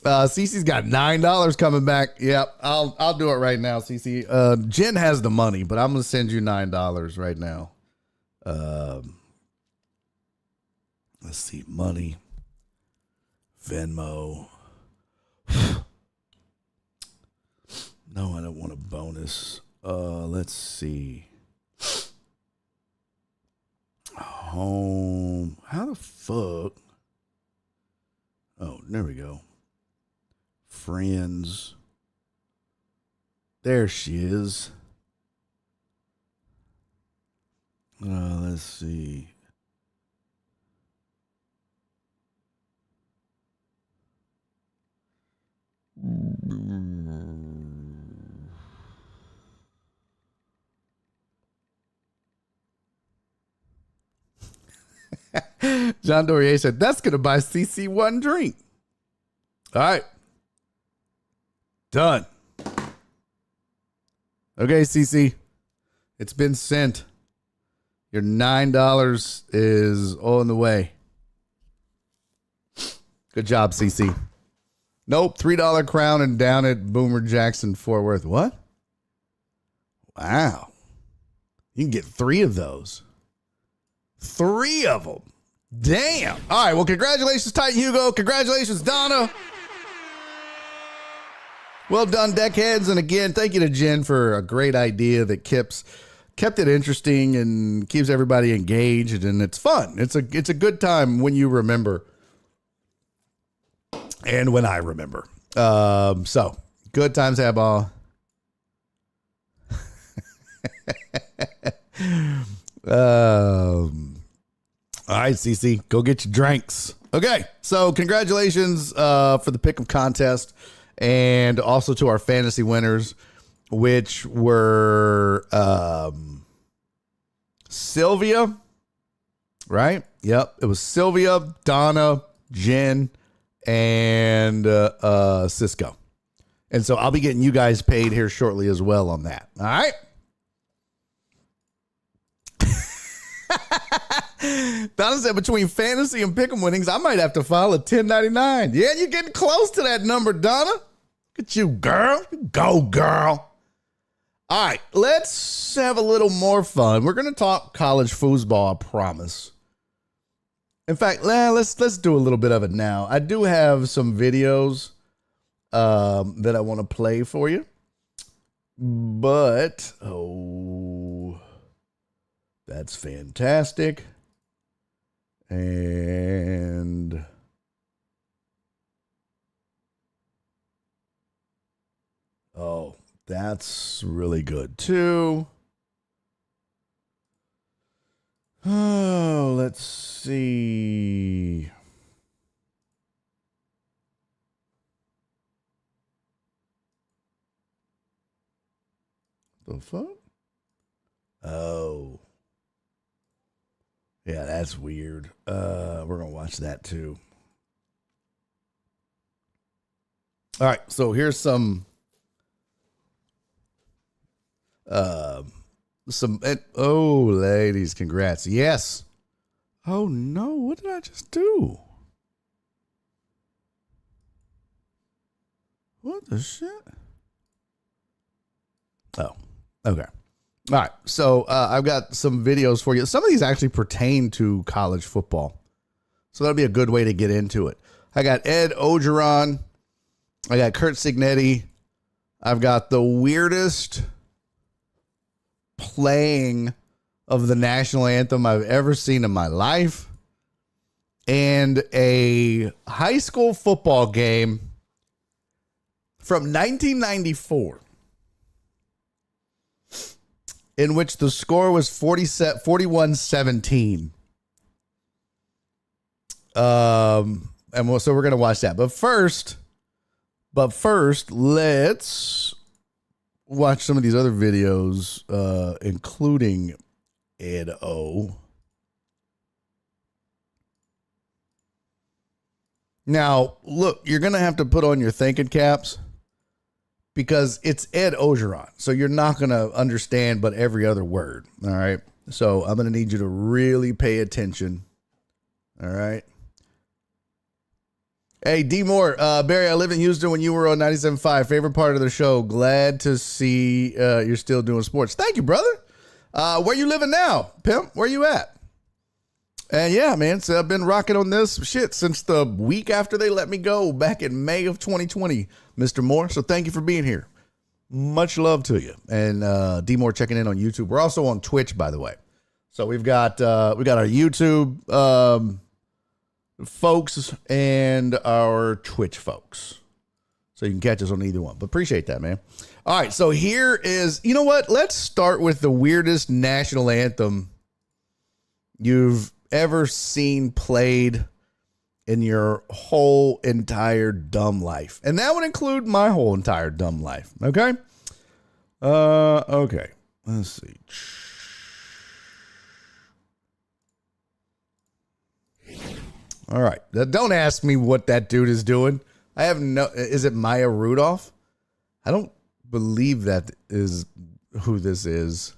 Cece's got $9 coming back. Yep, I'll do it right now, Cece. Jen has the money, but I'm gonna send you $9 right now. Let's see, money, Venmo. No, I don't want a bonus. Let's see. Home. How the fuck? Oh, there we go. Friends. There she is. Let's see. John Dorier said, that's going to buy CC one drink. All right. Done. Okay, CC. It's been sent. Your $9 is on the way. Good job, CC. Nope, $3 crown and down at Boomer Jackson, Fort Worth. What? Wow. You can get 3 of those. 3 of them. Damn. All right, well, congratulations, Titan Hugo. Congratulations, Donna. Well done, deckheads. And again, thank you to Jen for a great idea that kept it interesting and keeps everybody engaged, and it's fun. It's a good time when you remember. And when I remember. So good times have all. All right, CC, go get your drinks. Okay, so congratulations for the Pick'em contest, and also to our fantasy winners, which were Sylvia, right? Yep, it was Sylvia, Donna, Jen, and Cisco. And so I'll be getting you guys paid here shortly as well on that. All right. Donna said between fantasy and pick'em winnings, I might have to file a 1099. Yeah, you're getting close to that number, Donna. Look at you, girl. Go, girl. All right, let's have a little more fun. We're going to talk college foosball, I promise. In fact, let's do a little bit of it now. I do have some videos that I want to play for you. But, that's fantastic. And that's really good too. Oh, let's see. The fuck? Oh. Yeah, that's weird. We're going to watch that too. All right, so here's some ladies, congrats. Yes. Oh no, what did I just do? What the shit? Oh, okay. All right, so I've got some videos for you. Some of these actually pertain to college football, so that'll be a good way to get into it. I got Ed Ogeron. I got Kurt Signetti. I've got the weirdest playing of the national anthem I've ever seen in my life, and a high school football game from 1994 in which the score was 41-17. So we're going to watch that. But first, let's watch some of these other videos, including Ed O. Now, look, you're going to have to put on your thinking caps because it's Ed Ogeron. So you're not going to understand but every other word. All right. So I'm going to need you to really pay attention. All right. Hey, D. Moore, Barry, I lived in Houston when you were on 97.5. Favorite part of the show. Glad to see you're still doing sports. Thank you, brother. Where you living now, pimp? Where you at? And yeah, man, so I've been rocking on this shit since the week after they let me go back in May of 2020, Mr. Moore. So thank you for being here. Much love to you. And D. Moore checking in on YouTube. We're also on Twitch, by the way. So we got our YouTube folks and our Twitch folks. So you can catch us on either one. But appreciate that, man. All right, so here is, you know what? Let's start with the weirdest national anthem you've ever seen played in your whole entire dumb life. And that would include my whole entire dumb life. Okay? Okay. Let's see. All right. Now, don't ask me what that dude is doing. I have no... Is it Maya Rudolph? I don't believe that is who this is.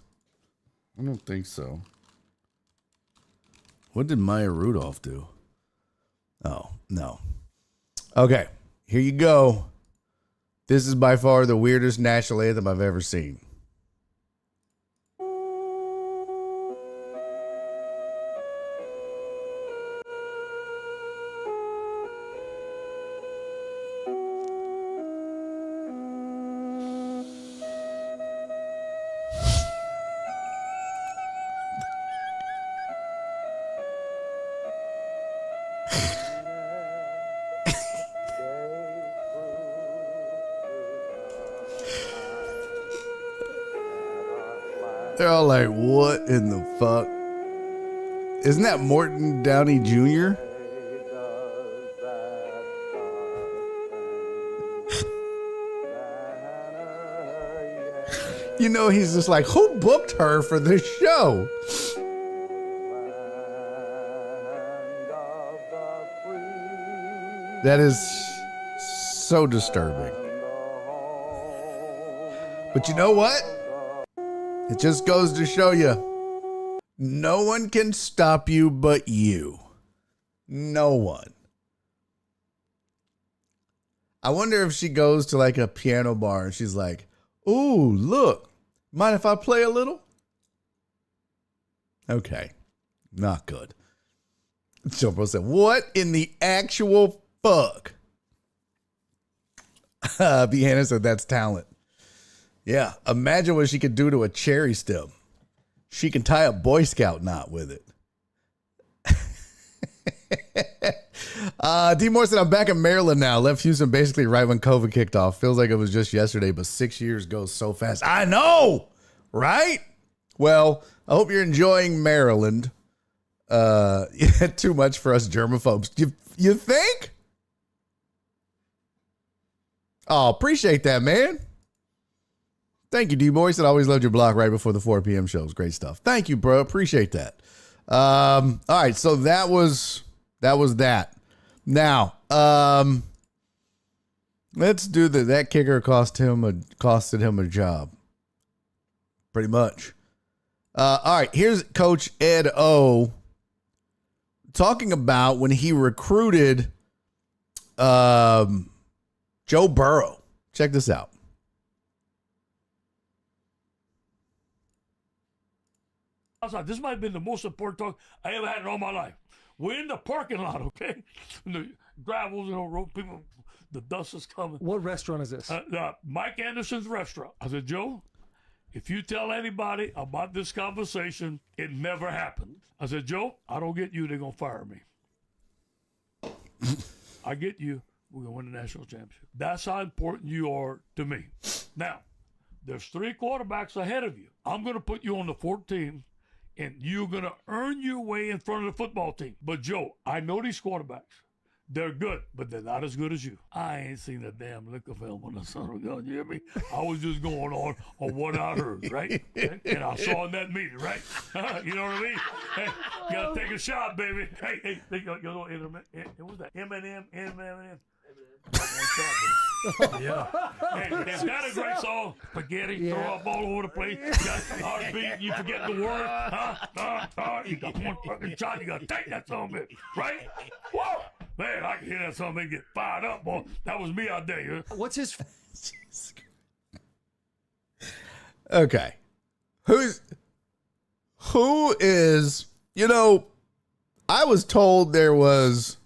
I don't think so. What did Maya Rudolph do? Oh, no. Okay, here you go. This is by far the weirdest national anthem I've ever seen. They're all like, what in the fuck? Isn't that Morton Downey Jr.? You know, he's just like, who booked her for this show? That is so disturbing. But you know what? It just goes to show you, no one can stop you but you. No one. I wonder if she goes to like a piano bar and she's like, ooh, look, mind if I play a little? Okay, not good. Joe Bro said, what in the actual fuck? B. Hannah said, that's talent. Yeah, imagine what she could do to a cherry stem. She can tie a Boy Scout knot with it. D. Moore said, I'm back in Maryland now. Left Houston basically right when COVID kicked off. Feels like it was just yesterday, but 6 years goes so fast. I know, right? Well, I hope you're enjoying Maryland. Too much for us germaphobes. You think? Oh, appreciate that, man. Thank you, D-Boy. Said, I always loved your blog right before the 4 p.m. shows. Great stuff. Thank you, bro. Appreciate that. All right, so that was that. Now, let's do that kicker costed him a job. Pretty much. All right, here's Coach Ed O talking about when he recruited Joe Burrow. Check this out. This might have been the most important talk I ever had in all my life. We're in the parking lot, okay? The gravel's, road people, the dust is coming. What restaurant is this? Mike Anderson's restaurant. I said, Joe, if you tell anybody about this conversation, it never happened. I said, Joe, I don't get you, they're going to fire me. I get you, we're going to win the national championship. That's how important you are to me. Now, there's 3 quarterbacks ahead of you. I'm going to put you on the 14th. And you're going to earn your way in front of the football team. But, Joe, I know these quarterbacks. They're good, but they're not as good as you. I ain't seen a damn lick of film on the son of God. You hear me? I was just going on what I heard, right? And I saw in that meeting, right? You know what I mean? Hey, you got to take a shot, baby. Hey, you know, what was that? Eminem. One shot, baby. Yeah. Hey, is that a great song? Spaghetti, throw up all over the place. You got heartbeat, you forget the word. You got one fucking shot, you got to take that song, baby. Right? Whoa! Man, I can hear that song, they get fired up, boy. That was me out there. What's his... Okay. Who is, I was told there was...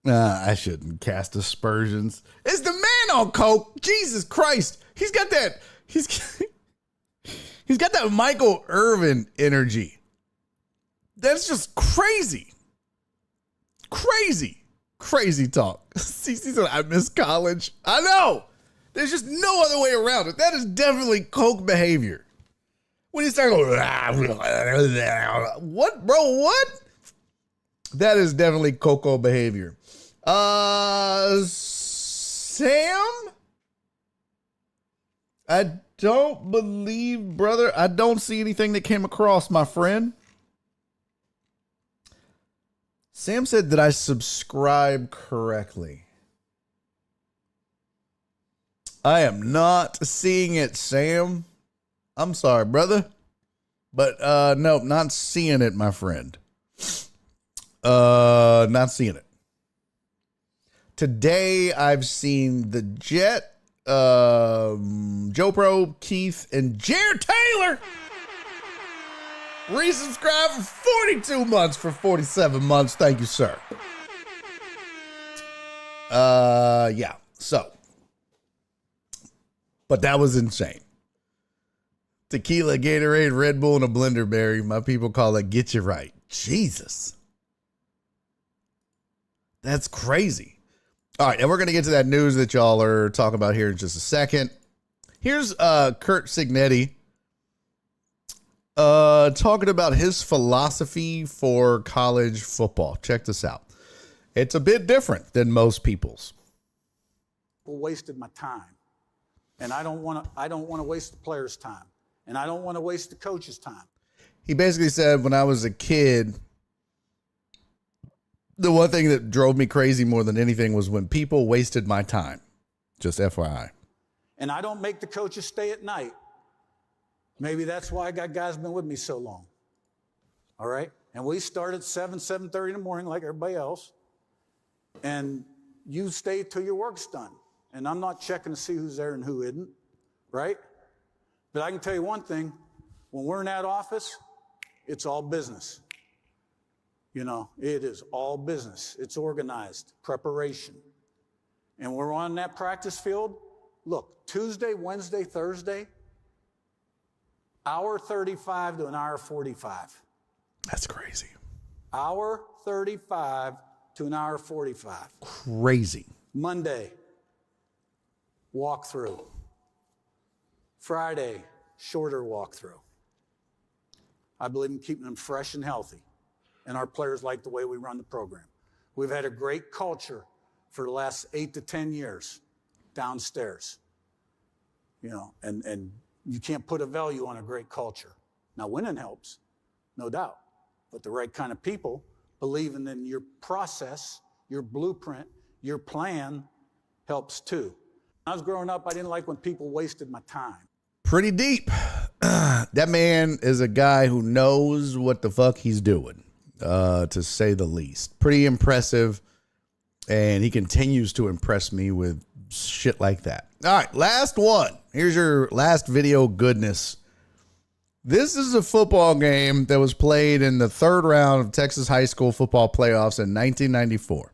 I shouldn't cast aspersions. It's the man on coke. Jesus Christ. He's got that Michael Irvin energy. That's just crazy. Crazy talk. CC said, I miss college. I know. There's just no other way around it. That is definitely coke behavior. When you start going, what, bro, what? That is definitely Coco behavior. Sam? I don't believe, brother. I don't see anything that came across, my friend. Sam said that I subscribe correctly. I am not seeing it, Sam. I'm sorry, brother. But no, not seeing it, my friend. Not seeing it. Today I've seen the Jet, Joe Pro, Keith, and Jared Taylor resubscribe for 42 months for 47 months. Thank you, sir. Yeah. So, but that was insane. Tequila, Gatorade, Red Bull, and a blender berry. My people call it get you right. Jesus. That's crazy. All right, and we're going to get to that news that y'all are talking about here in just a second. Here's Kurt Signetti talking about his philosophy for college football. Check this out. It's a bit different than most people's. Wasted my time, and I don't want to waste the players' time, and I don't want to waste the coach's time. He basically said, when I was a kid, the one thing that drove me crazy more than anything was when people wasted my time. Just FYI. And I don't make the coaches stay at night. Maybe that's why I got guys been with me so long. All right? And we start at 7:30 in the morning like everybody else. And you stay till your work's done. And I'm not checking to see who's there and who isn't. Right? But I can tell you one thing. When we're in that office, it's all business. You know, it is all business. It's organized, preparation. And we're on that practice field. Look, Tuesday, Wednesday, Thursday, hour 35 to an hour 45. That's crazy. Hour 35 to an hour 45. Crazy. Monday, walkthrough. Friday, shorter walkthrough. I believe in keeping them fresh and healthy. And our players like the way we run the program. We've had a great culture for the last 8 to 10 years downstairs. You know, and you can't put a value on a great culture. Now, winning helps, no doubt. But the right kind of people believing in your process, your blueprint, your plan helps too. When I was growing up, I didn't like when people wasted my time. Pretty deep. That man is a guy who knows what the fuck he's doing, to say the least. Pretty impressive. And he continues to impress me with shit like that. All right, last one. Here's your last video goodness. This is a football game that was played in the third round of Texas high school football playoffs in 1994. It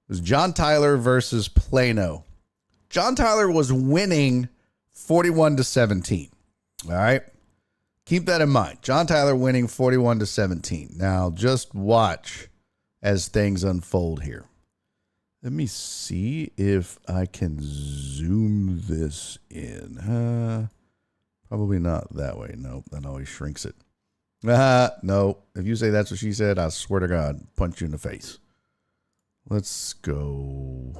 was John Tyler versus Plano. John Tyler was winning 41-17. All right. Keep that in mind. John Tyler winning 41-17. Now just watch as things unfold here. Let me see if I can zoom this in. Probably not that way. Nope, that always shrinks it. No. If you say that's what she said, I swear to God, punch you in the face. Let's go.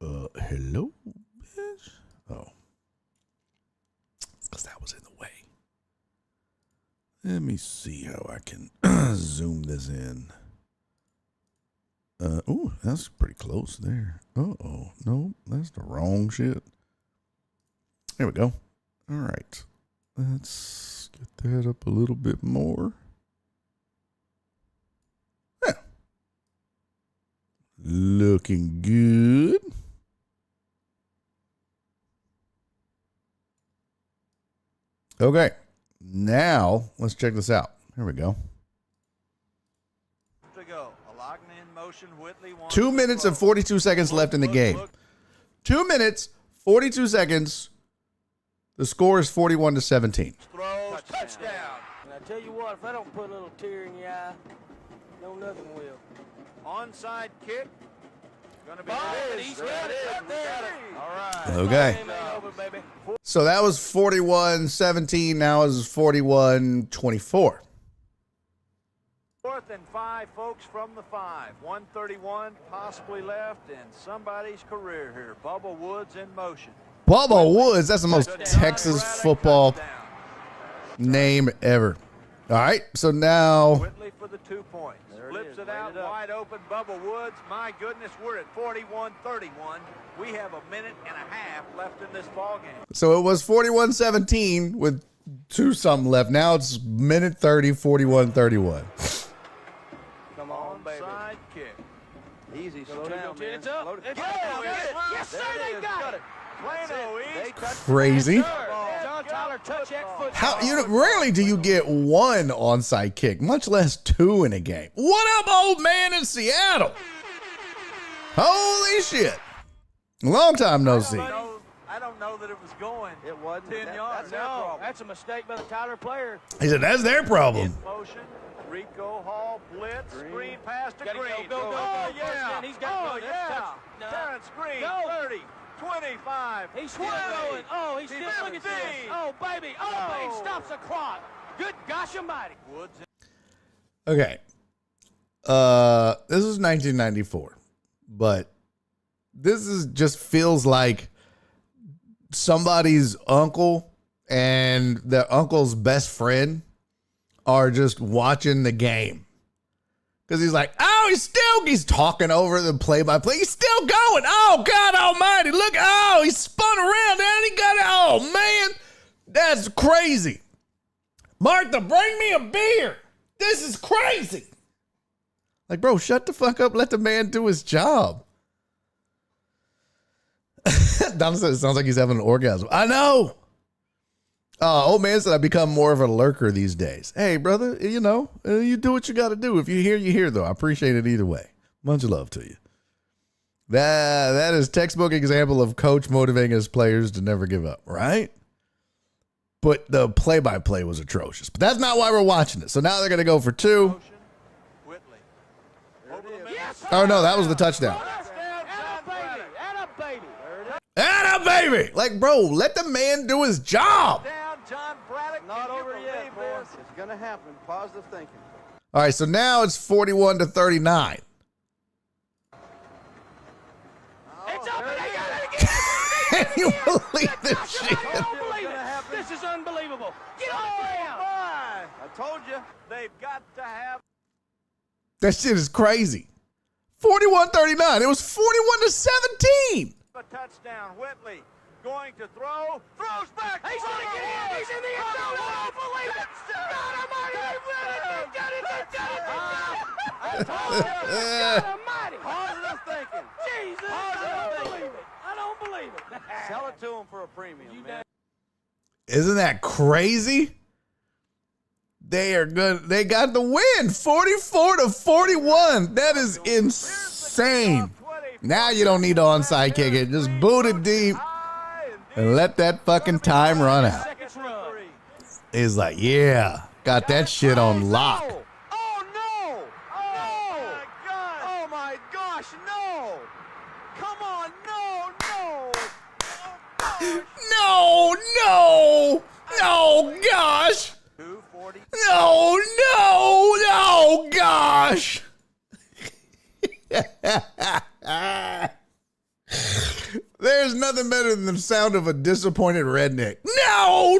Hello, bitch? Oh. Because that was in the way. Let me see how I can zoom this in. Oh, that's pretty close there. Uh-oh. No, that's the wrong shit. There we go. All right. Let's get that up a little bit more. Yeah. Looking good. Okay. Now, let's check this out. Here we go. 2 minutes and 42 seconds left in the game. 2 minutes, 42 seconds. The score is 41-17. Touchdown. And I tell you what, if I don't put a little tear in your eye, no nothing will. Onside kick. Gonna be he's got it right there. All right. Okay. So that was 41-17. Now is 41-24. 4th and 5, folks, from the 5. 131 possibly left in somebody's career here. Bubba Woods in motion. Bubba Woods, that's the most Texas football name ever. All right, so now Whitley for the 2 points. Flips it out wide open. Bubba Woods, my goodness, we're at 41-31. We have a minute and a half left in this ball game. So it was 41-17 with 2-something left. Now it's minute 30, 41-31. Come on, baby. Side kick. Easy. Slow down, man. It's up. Yes, sir, they got it. Crazy. John Tyler, touch that foot. How rarely do you get one onside kick, much less 2 in a game. What up, old man in Seattle? Holy shit. Long time no see. I don't know that it was going. It wasn't 10 yards. That's a mistake by the Tyler player. He said that's their problem. In motion. Rico Hall blitz, screen pass to Green. Go. Yeah. He's got to go. Yeah. Terrence Green, 30. 25. He's still going. Oh, he's still looking at this. Oh, baby. Oh, he stops the clock. Good gosh almighty. Okay. This is 1994, but this is just feels like somebody's uncle and their uncle's best friend are just watching the game. Because he's like, oh, he's talking over the play-by-play. He's still going. Oh, God almighty. Look, oh, he spun around and he got it. Oh, man, that's crazy. Martha, bring me a beer. This is crazy. Like, bro, shut the fuck up. Let the man do his job. Don said it sounds like he's having an orgasm. I know. Old man said, I've become more of a lurker these days. Hey, brother, you know, you do what you got to do. If you're here, you're here, though. I appreciate it either way. Much love to you. That is textbook example of coach motivating his players to never give up, right? But the play-by-play was atrocious. But that's not why we're watching it. So now they're going to go for 2. Oh, no, that was the touchdown. Atta baby! Like, bro, let the man do his job. Not over yet, boys. It's going to happen. Positive thinking. All right, so now it's 41-39. It's up and they got it again. Can you believe this shit? I don't believe it. This is unbelievable. Get on the ground. I told you, they've got to have. That shit is crazy. 41-39. It was 41-17. A touchdown. Whitley going to throw. Throws back. He's going to get in. He's in the end zone. I don't believe it. God almighty. They've got it. They've got it. I told you. God almighty. Positive thinking. Jesus. I don't believe it. I don't believe it. Sell it to them for a premium, man. Isn't that crazy? They are good. They got the win. 44-41. That is insane. Now you don't need to onside kick it. Just boot it deep and let that fucking time run out. He's like, yeah, got that shit on lock. Oh, no. Oh, my God. Oh, my gosh, no. Come on, no. No, gosh. No, gosh. There's nothing better than the sound of a disappointed redneck. No,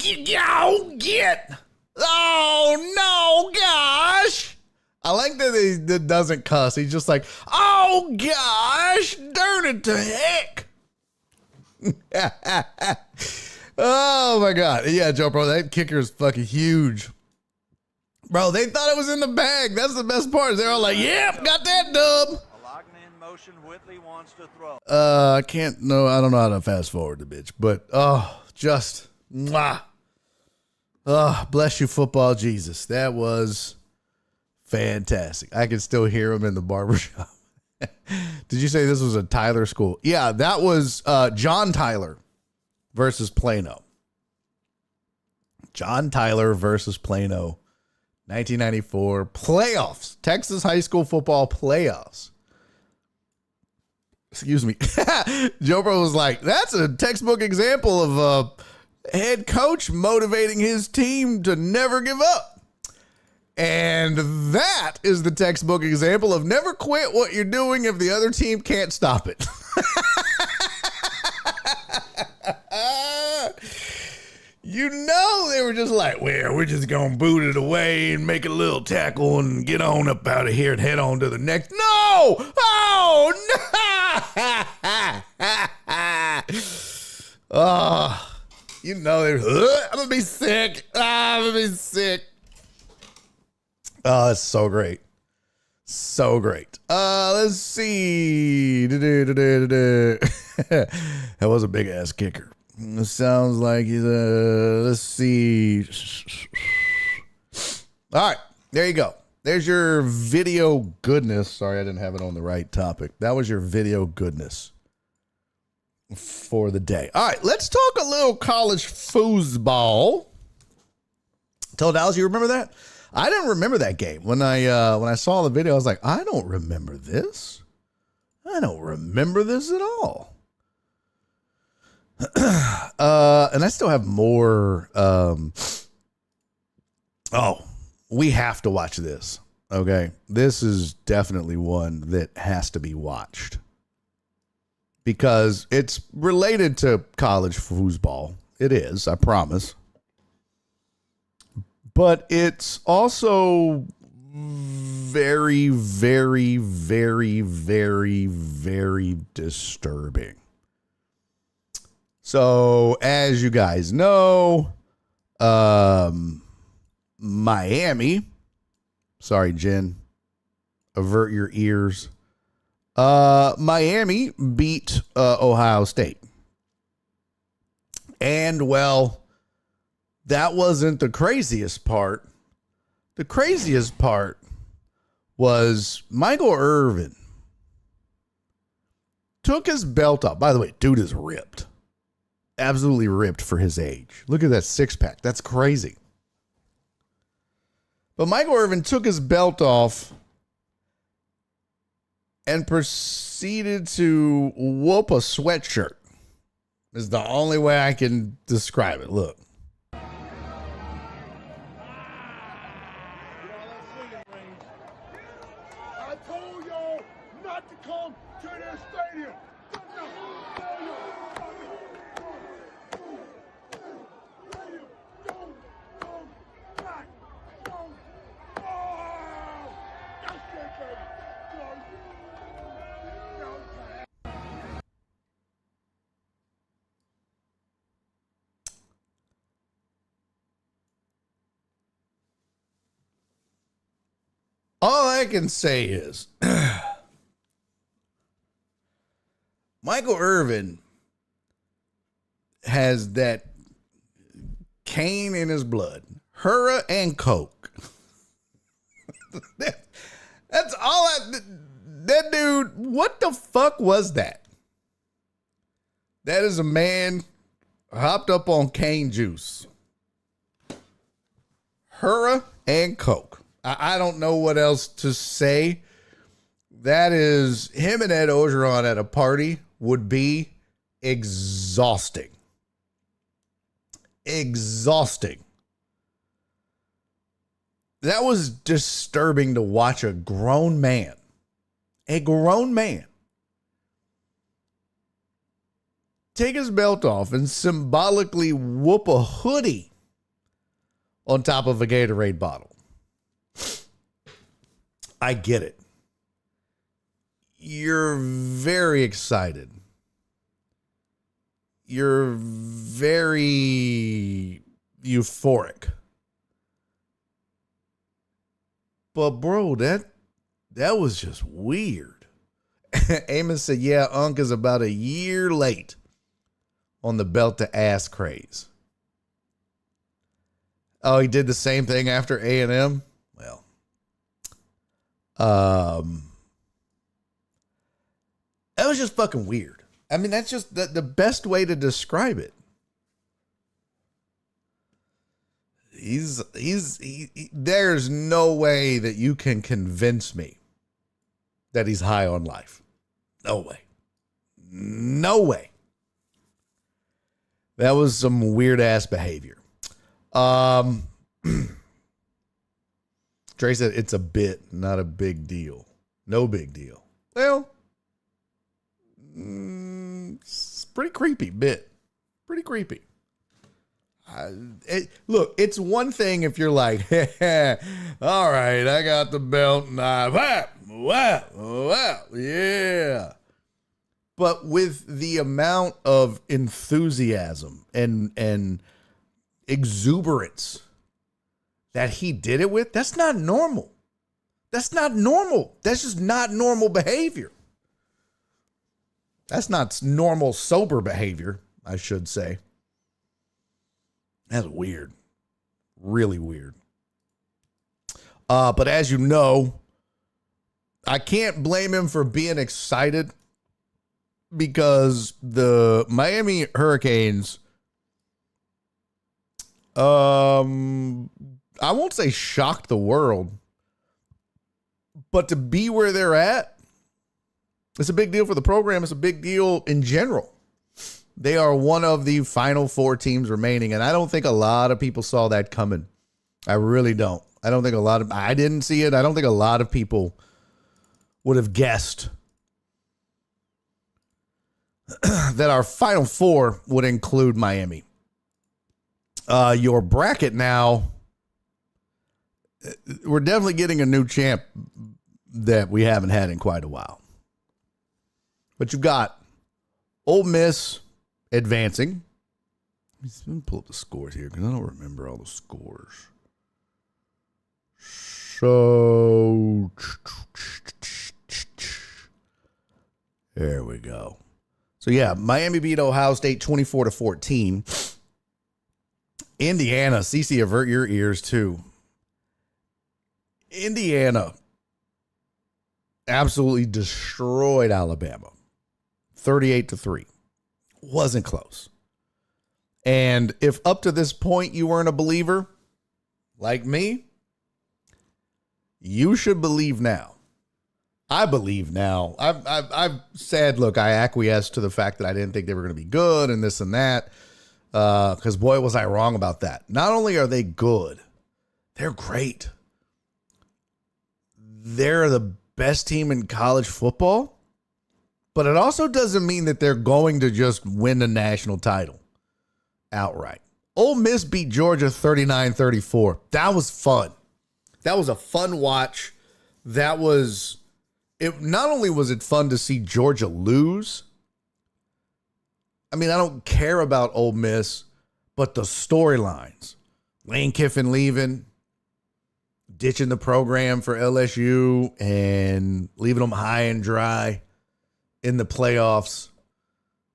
get. Oh, no, gosh. I like that he doesn't cuss. He's just like, oh, gosh, darn it to heck. Oh, my God. Yeah, Joe, bro, that kicker is fucking huge. Bro, they thought it was in the bag. That's the best part. They're all like, yep, got that dub. In motion, Whitley wants to throw. I don't know how to fast forward the bitch, but just mwah. Bless you, football Jesus. That was fantastic. I can still hear him in the barbershop. Did you say this was a Tyler school? Yeah, that was John Tyler versus Plano. John Tyler versus Plano. 1994 playoffs. Texas high school football playoffs. Excuse me. Joe Bro was like, that's a textbook example of a head coach motivating his team to never give up. And that is the textbook example of never quit what you're doing if the other team can't stop it. You know, they were just like, well, we're just going to boot it away and make a little tackle and get on up out of here and head on to the next. No! Oh, no! Oh, you know, they're, I'm going to be sick. I'm going to be sick. Oh, that's so great. So great. Let's see. That was a big ass kicker. It sounds like he's let's see. All right, there you go. There's your video goodness. Sorry, I didn't have it on the right topic. That was your video goodness for the day. All right, let's talk a little college foosball. Tell Dallas, you remember that? I didn't remember that game. When I saw the video, I was like, I don't remember this. I don't remember this at all. And I still have more. We have to watch this. Okay. This is definitely one that has to be watched because it's related to college foosball. It is, I promise. But it's also very, very, very, very, very disturbing. So, as you guys know, Miami, sorry, Jen, avert your ears. Miami beat Ohio State. And, well, that wasn't the craziest part. The craziest part was Michael Irvin took his belt off. By the way, dude is ripped. Absolutely ripped for his age. Look at that six-pack. That's crazy. But Michael Irvin took his belt off and proceeded to whoop a sweatshirt. Is the only way I can describe it. Look. I told y'all not to come to this stadium. All I can say is Michael Irvin has that cane in his blood, Hura and Coke. That's all that dude, what the fuck was that? That is a man hopped up on cane juice. Hura and Coke. I don't know what else to say. That is, him and Ed Ogeron at a party would be exhausting. Exhausting. That was disturbing to watch a grown man, take his belt off and symbolically whoop a hoodie on top of a Gatorade bottle. I get it. You're very excited. You're very euphoric. But bro, that was just weird. Amos said, yeah, Unc is about a year late on the belt to ass craze. Oh, he did the same thing after A&M? Well, that was just fucking weird. I mean, that's just the best way to describe it. There's no way that you can convince me that he's high on life. No way. No way. That was some weird ass behavior. Trey said it's a bit, not a big deal. No big deal. Well, it's pretty creepy bit. Pretty creepy. Look, it's one thing if you're like, all right, I got the belt and yeah. But with the amount of enthusiasm and exuberance that he did it with, that's not normal. That's not normal. That's just not normal behavior. That's not normal sober behavior, I should say. That's weird. Really weird. But as you know, I can't blame him for being excited because the Miami Hurricanes, I won't say shocked the world, but to be where they're at, it's a big deal for the program. It's a big deal in general. They are one of the final four teams remaining, and I don't think a lot of people saw that coming. I really don't. I didn't see it. I don't think a lot of people would have guessed that our final four would include Miami. Your bracket now, we're definitely getting a new champ that we haven't had in quite a while. But you've got Ole Miss advancing. Let me pull up the scores here because I don't remember all the scores. So there we go. So yeah, Miami beat Ohio State 24-14. Indiana, CC, avert your ears too. Indiana absolutely destroyed Alabama. 38-3. Wasn't close. And if up to this point you weren't a believer, like me, you should believe now. I believe now. I've said, look, I acquiesced to the fact that I didn't think they were going to be good and this and that. Because boy, was I wrong about that. Not only are they good, they're great. They're the best team in college football. But it also doesn't mean that they're going to just win the national title outright. Ole Miss beat Georgia 39-34. That was fun. That was a fun watch. That was it. Not only was it fun to see Georgia lose. I mean, I don't care about Ole Miss, but the storylines. Lane Kiffin leaving, ditching the program for LSU, and leaving them high and dry in the playoffs.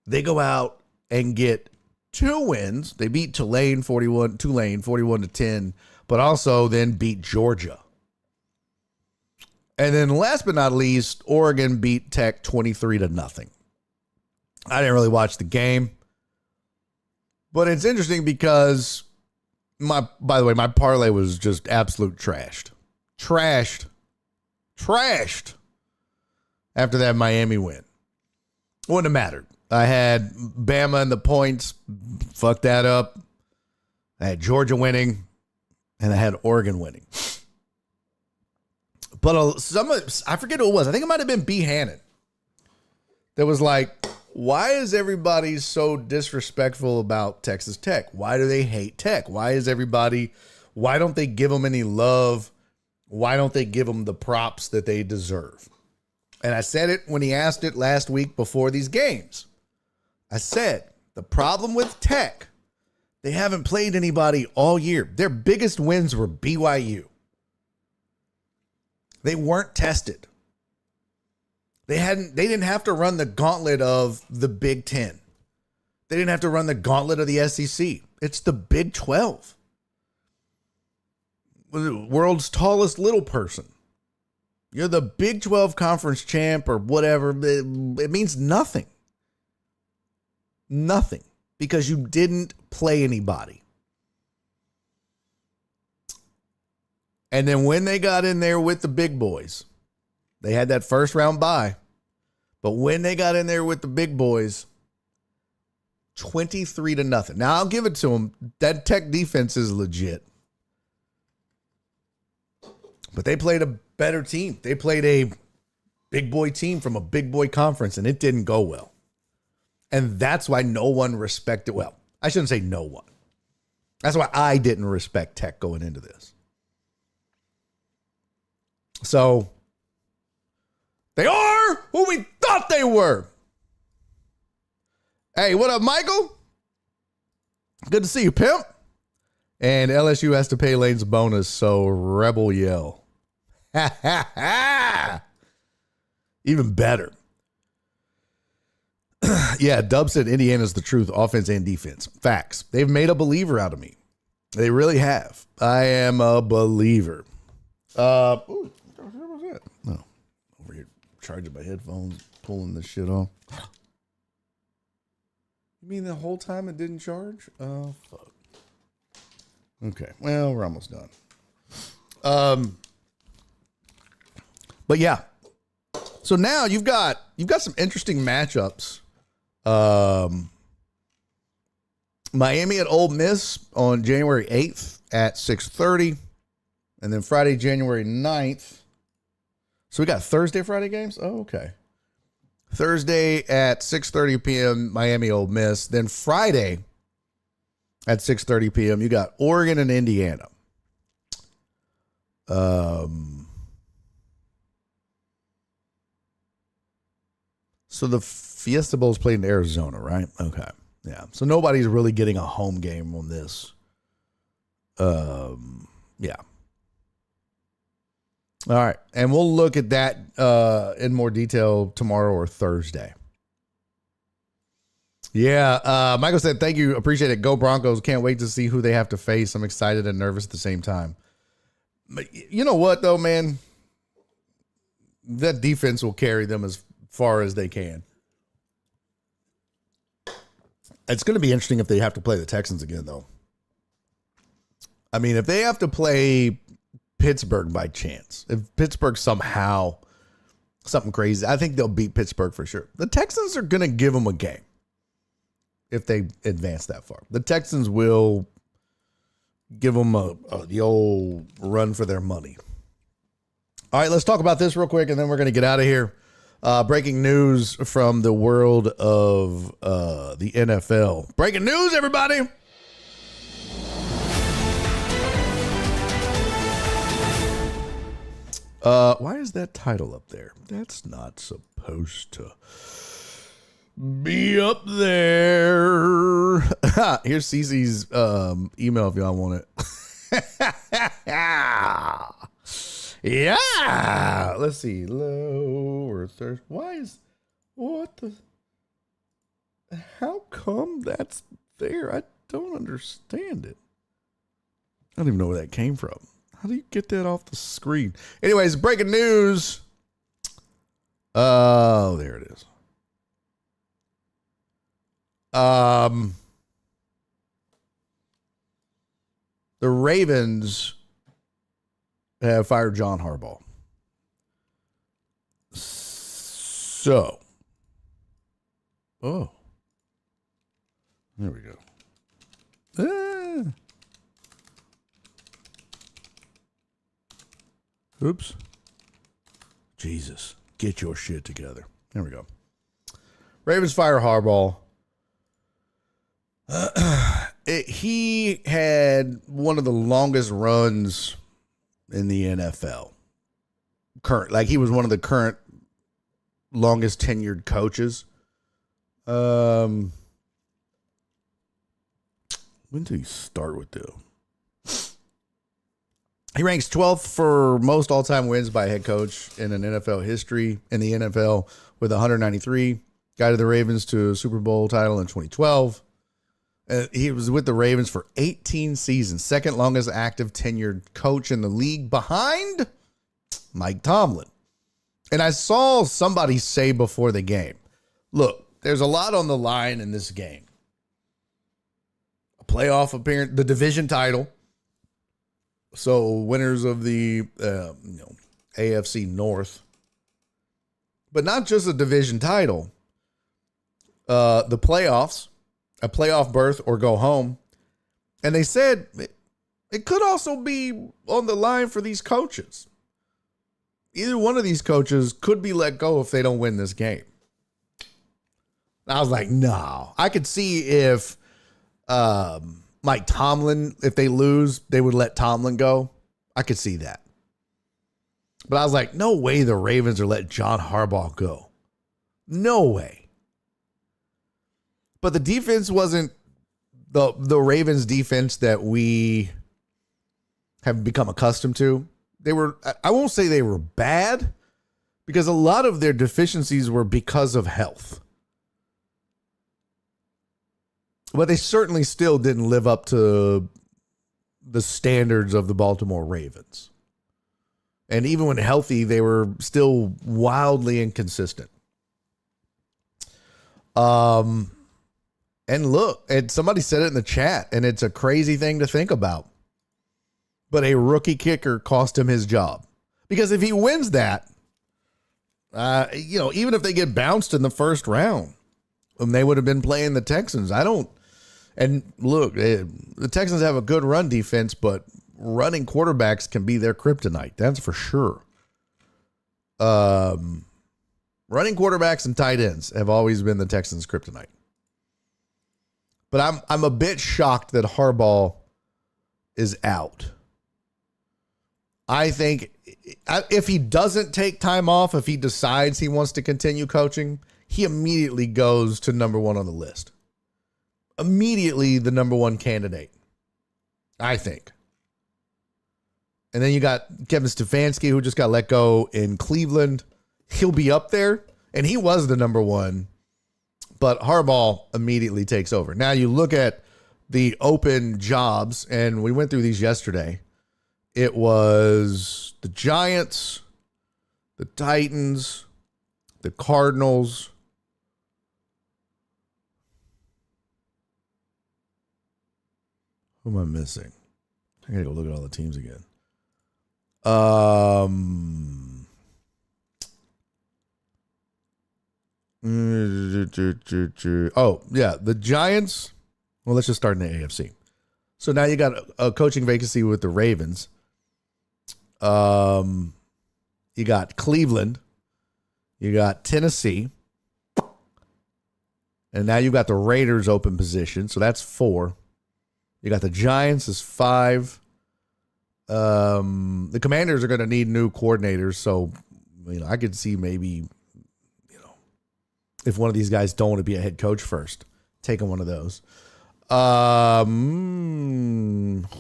They go out and get 2 wins. They beat Tulane 41-10, but also then beat Georgia. And then last but not least, Oregon beat Tech 23-0. I didn't really watch the game, but it's interesting because by the way, my parlay was just absolute trashed after that Miami win. Wouldn't have mattered. I had Bama in the points, fucked that up. I had Georgia winning, and I had Oregon winning. But I forget who it was. I think it might have been B. Hannon. That was like, why is everybody so disrespectful about Texas Tech? Why do they hate Tech? Why don't they give them any love? Why don't they give them the props that they deserve? And I said it when he asked it last week before these games. I said, the problem with Tech, they haven't played anybody all year. Their biggest wins were BYU. They weren't tested. They didn't have to run the gauntlet of the Big Ten. They didn't have to run the gauntlet of the SEC. It's the Big 12. World's tallest little person. You're the Big 12 conference champ or whatever. It means nothing. Nothing. Because you didn't play anybody. And then when they got in there with the big boys, they had that first round bye. But when they got in there with the big boys, 23-0. Now, I'll give it to them. That Tech defense is legit. But they played a better team. They played a big boy team from a big boy conference, and it didn't go well. And that's why no one respected. Well, I shouldn't say no one. That's why I didn't respect Tech going into this. So, they are who we thought they were. Hey, what up, Michael? Good to see you, pimp. And LSU has to pay Lane's bonus, so Rebel yell. Ha, ha, ha. Even better. Yeah, Dub said Indiana's the truth, offense and defense. Facts. They've made a believer out of me. They really have. I am a believer. Ooh, what was that? No. Over here charging my headphones, pulling this shit off. You mean the whole time it didn't charge? Oh, fuck. Okay. Well, we're almost done. But yeah. So now you've got some interesting matchups. Miami at Ole Miss on January 8th at 6:30. And then Friday, January 9th. So we got Thursday, Friday games? Oh, okay. Thursday at 6:30 p.m., Miami, Ole Miss. Then Friday at 6:30 p.m., you got Oregon and Indiana. So the Fiesta Bowl is played in Arizona, right? Okay. Yeah. So nobody's really getting a home game on this. Yeah. All right. And we'll look at that in more detail tomorrow or Thursday. Yeah. Michael said, thank you. Appreciate it. Go Broncos. Can't wait to see who they have to face. I'm excited and nervous at the same time. But you know what, though, man? That defense will carry them as far as they can. It's going to be interesting if they have to play the Texans again, though. I mean, if they have to play Pittsburgh by chance, if Pittsburgh somehow, something crazy, I think they'll beat Pittsburgh for sure. The Texans are going to give them a game if they advance that far. The Texans will give them the old run for their money. All right, let's talk about this real quick, and then we're going to get out of here. Breaking news from the world of the NFL. Breaking news, everybody. Why is that title up there? That's not supposed to be up there. Here's Cece's email if y'all want it. Yeah. Let's see. Lower third. How come that's there? I don't understand it. I don't even know where that came from. How do you get that off the screen? Anyways, breaking news. Oh, there it is. The Ravens have fired John Harbaugh. So, there we go. Oops. Jesus, get your shit together. There we go. Ravens fire Harbaugh. He had one of the longest runs in the NFL. He was one of the current longest tenured coaches. When did he start with them? He ranks 12th for most all-time wins by a head coach in an NFL history in the NFL with 193. Guided the Ravens to a Super Bowl title in 2012. He was with the Ravens for 18 seasons, second longest active tenured coach in the league behind Mike Tomlin. And I saw somebody say before the game, look, there's a lot on the line in this game. A playoff appearance, the division title. So winners of the AFC North. But not just a division title. The playoffs. A playoff berth or go home. And they said it could also be on the line for these coaches. Either one of these coaches could be let go if they don't win this game. I was like, no. I could see if Mike Tomlin, if they lose, they would let Tomlin go. I could see that. But I was like, no way the Ravens are letting John Harbaugh go. No way. But the defense wasn't the Ravens defense that we have become accustomed to. They were, I won't say they were bad, because a lot of their deficiencies were because of health. But they certainly still didn't live up to the standards of the Baltimore Ravens. And even when healthy, they were still wildly inconsistent. And look, and somebody said it in the chat, and it's a crazy thing to think about. But a rookie kicker cost him his job. Because if he wins that, even if they get bounced in the first round, they would have been playing the Texans. And look, the Texans have a good run defense, but running quarterbacks can be their kryptonite. That's for sure. Running quarterbacks and tight ends have always been the Texans' kryptonite. But I'm a bit shocked that Harbaugh is out. I think if he doesn't take time off, if he decides he wants to continue coaching, he immediately goes to number one on the list. Immediately the number one candidate, I think. And then you got Kevin Stefanski, who just got let go in Cleveland. He'll be up there, and he was the number one But Harbaugh immediately takes over. Now you look at the open jobs, and we went through these yesterday. It was the Giants, the Titans, the Cardinals. Who am I missing? I gotta go look at all the teams again. Oh, yeah, the Giants. Well, let's just start in the AFC. So now you got a coaching vacancy with the Ravens. You got Cleveland. You got Tennessee. And now you got the Raiders open position. So that's 4. You got the Giants as 5. The Commanders are going to need new coordinators. So, I could see maybe, if one of these guys don't want to be a head coach first, taking one of those.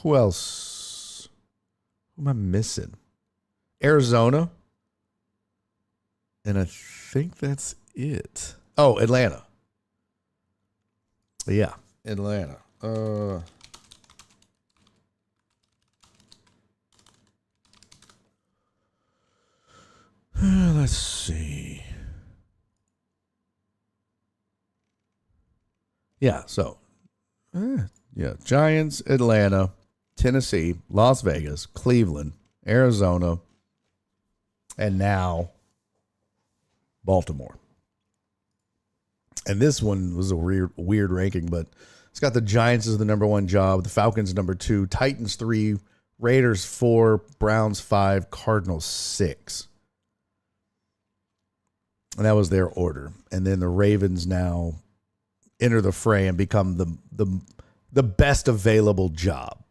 Who else? Who am I missing? Arizona. And I think that's it. Oh, Atlanta. Yeah, Atlanta. Let's see. Yeah, so Giants, Atlanta, Tennessee, Las Vegas, Cleveland, Arizona, and now Baltimore. And this one was a weird ranking, but it's got the Giants as the number 1 job, the Falcons number 2, Titans 3, Raiders 4, Browns 5, Cardinals 6. And that was their order. And then the Ravens now enter the fray and become the best available job.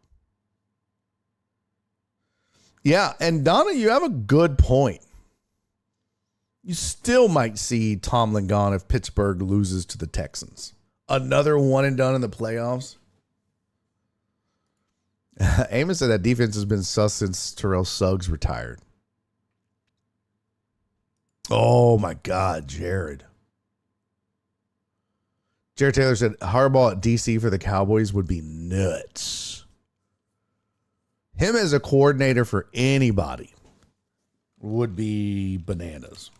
Yeah, and Donna, you have a good point. You still might see Tomlin gone if Pittsburgh loses to the Texans. Another one and done in the playoffs. Amos said that defense has been sus since Terrell Suggs retired. Oh, my God, Jared. Jared Taylor said Harbaugh at DC for the Cowboys would be nuts. Him as a coordinator for anybody would be bananas.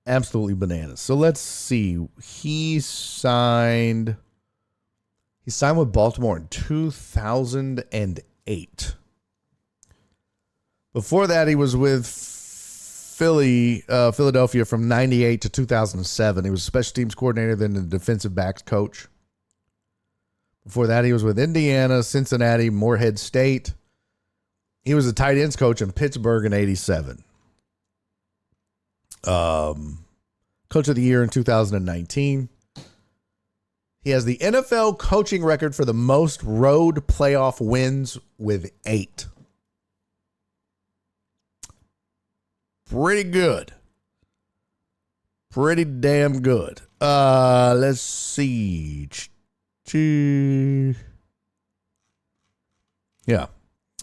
Absolutely bananas. So let's see. He signed with Baltimore in 2008. Before that, he was with Philadelphia from 98 to 2007. He was a special teams coordinator, then the defensive backs coach. Before that, he was with Indiana, Cincinnati, Morehead State. He was a tight ends coach in Pittsburgh in 87. Coach of the year in 2019. He has the NFL coaching record for the most road playoff wins with 8. Pretty good. Pretty damn good. Let's see. Yeah.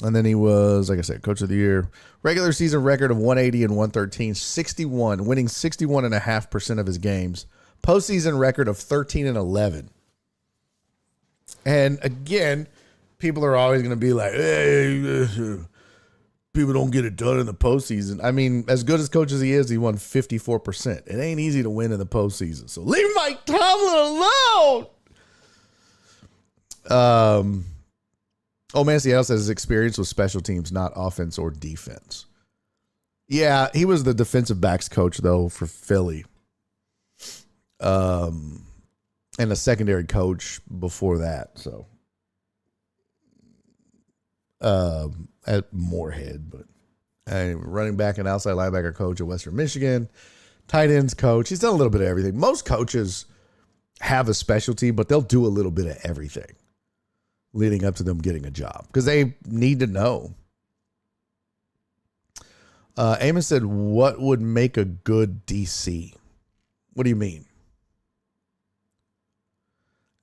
And then he was, like I said, coach of the year. Regular season record of 180 and 113, 61, winning 61.5% of his games. Postseason record of 13 and 11. And again, people are always going to be like, hey, people don't get it done in the postseason. I mean, as good as coach as he is, he won 54%. It ain't easy to win in the postseason. So leave Mike Tomlin alone. Old Man Seattle says his experience with special teams, not offense or defense. Yeah, he was the defensive backs coach, though, for Philly. And a secondary coach before that. So at Moorhead, but running back and outside linebacker coach at Western Michigan, tight ends coach. He's done a little bit of everything. Most coaches have a specialty, but they'll do a little bit of everything leading up to them getting a job because they need to know. Amos said, what would make a good DC? What do you mean?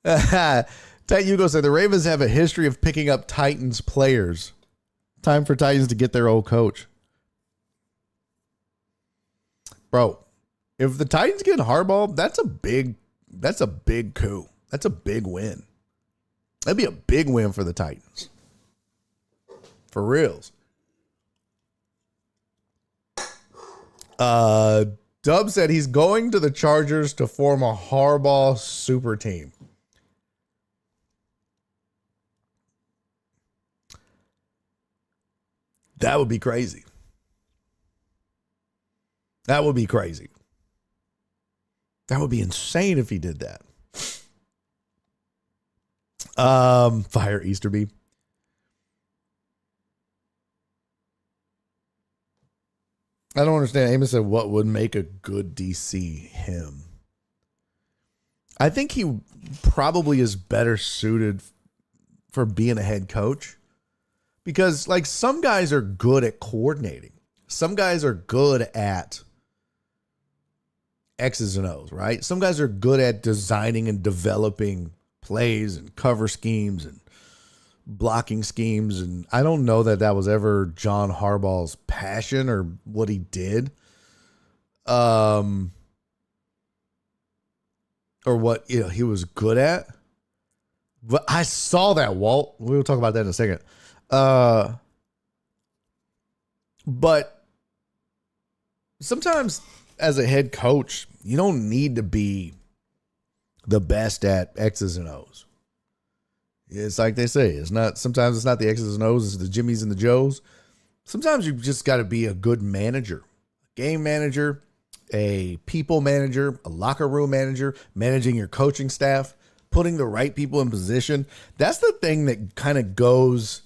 Tat Hugo said the Ravens have a history of picking up Titans players. Time for Titans to get their old coach. Bro, if the Titans get Harbaugh, that's a big coup. That's a big win. That'd be a big win for the Titans. For reals. Dub said he's going to the Chargers to form a Harbaugh super team. That would be crazy. That would be crazy. That would be insane if he did that. Fire Easterby. I don't understand. Amos said, what would make a good DC? Him. I think he probably is better suited for being a head coach because, like, some guys are good at coordinating. Some guys are good at X's and O's, right? Some guys are good at designing and developing plays and cover schemes and blocking schemes. And I don't know that that was ever John Harbaugh's passion or what he did. Or what he was good at. But I saw that, Walt. We'll talk about that in a second. But sometimes as a head coach, you don't need to be the best at X's and O's. It's like they say, sometimes it's not the X's and O's, it's the Jimmies and the Joes. Sometimes you just got to be a good manager, a game manager, a people manager, a locker room manager, managing your coaching staff, putting the right people in position. That's the thing that kind of goes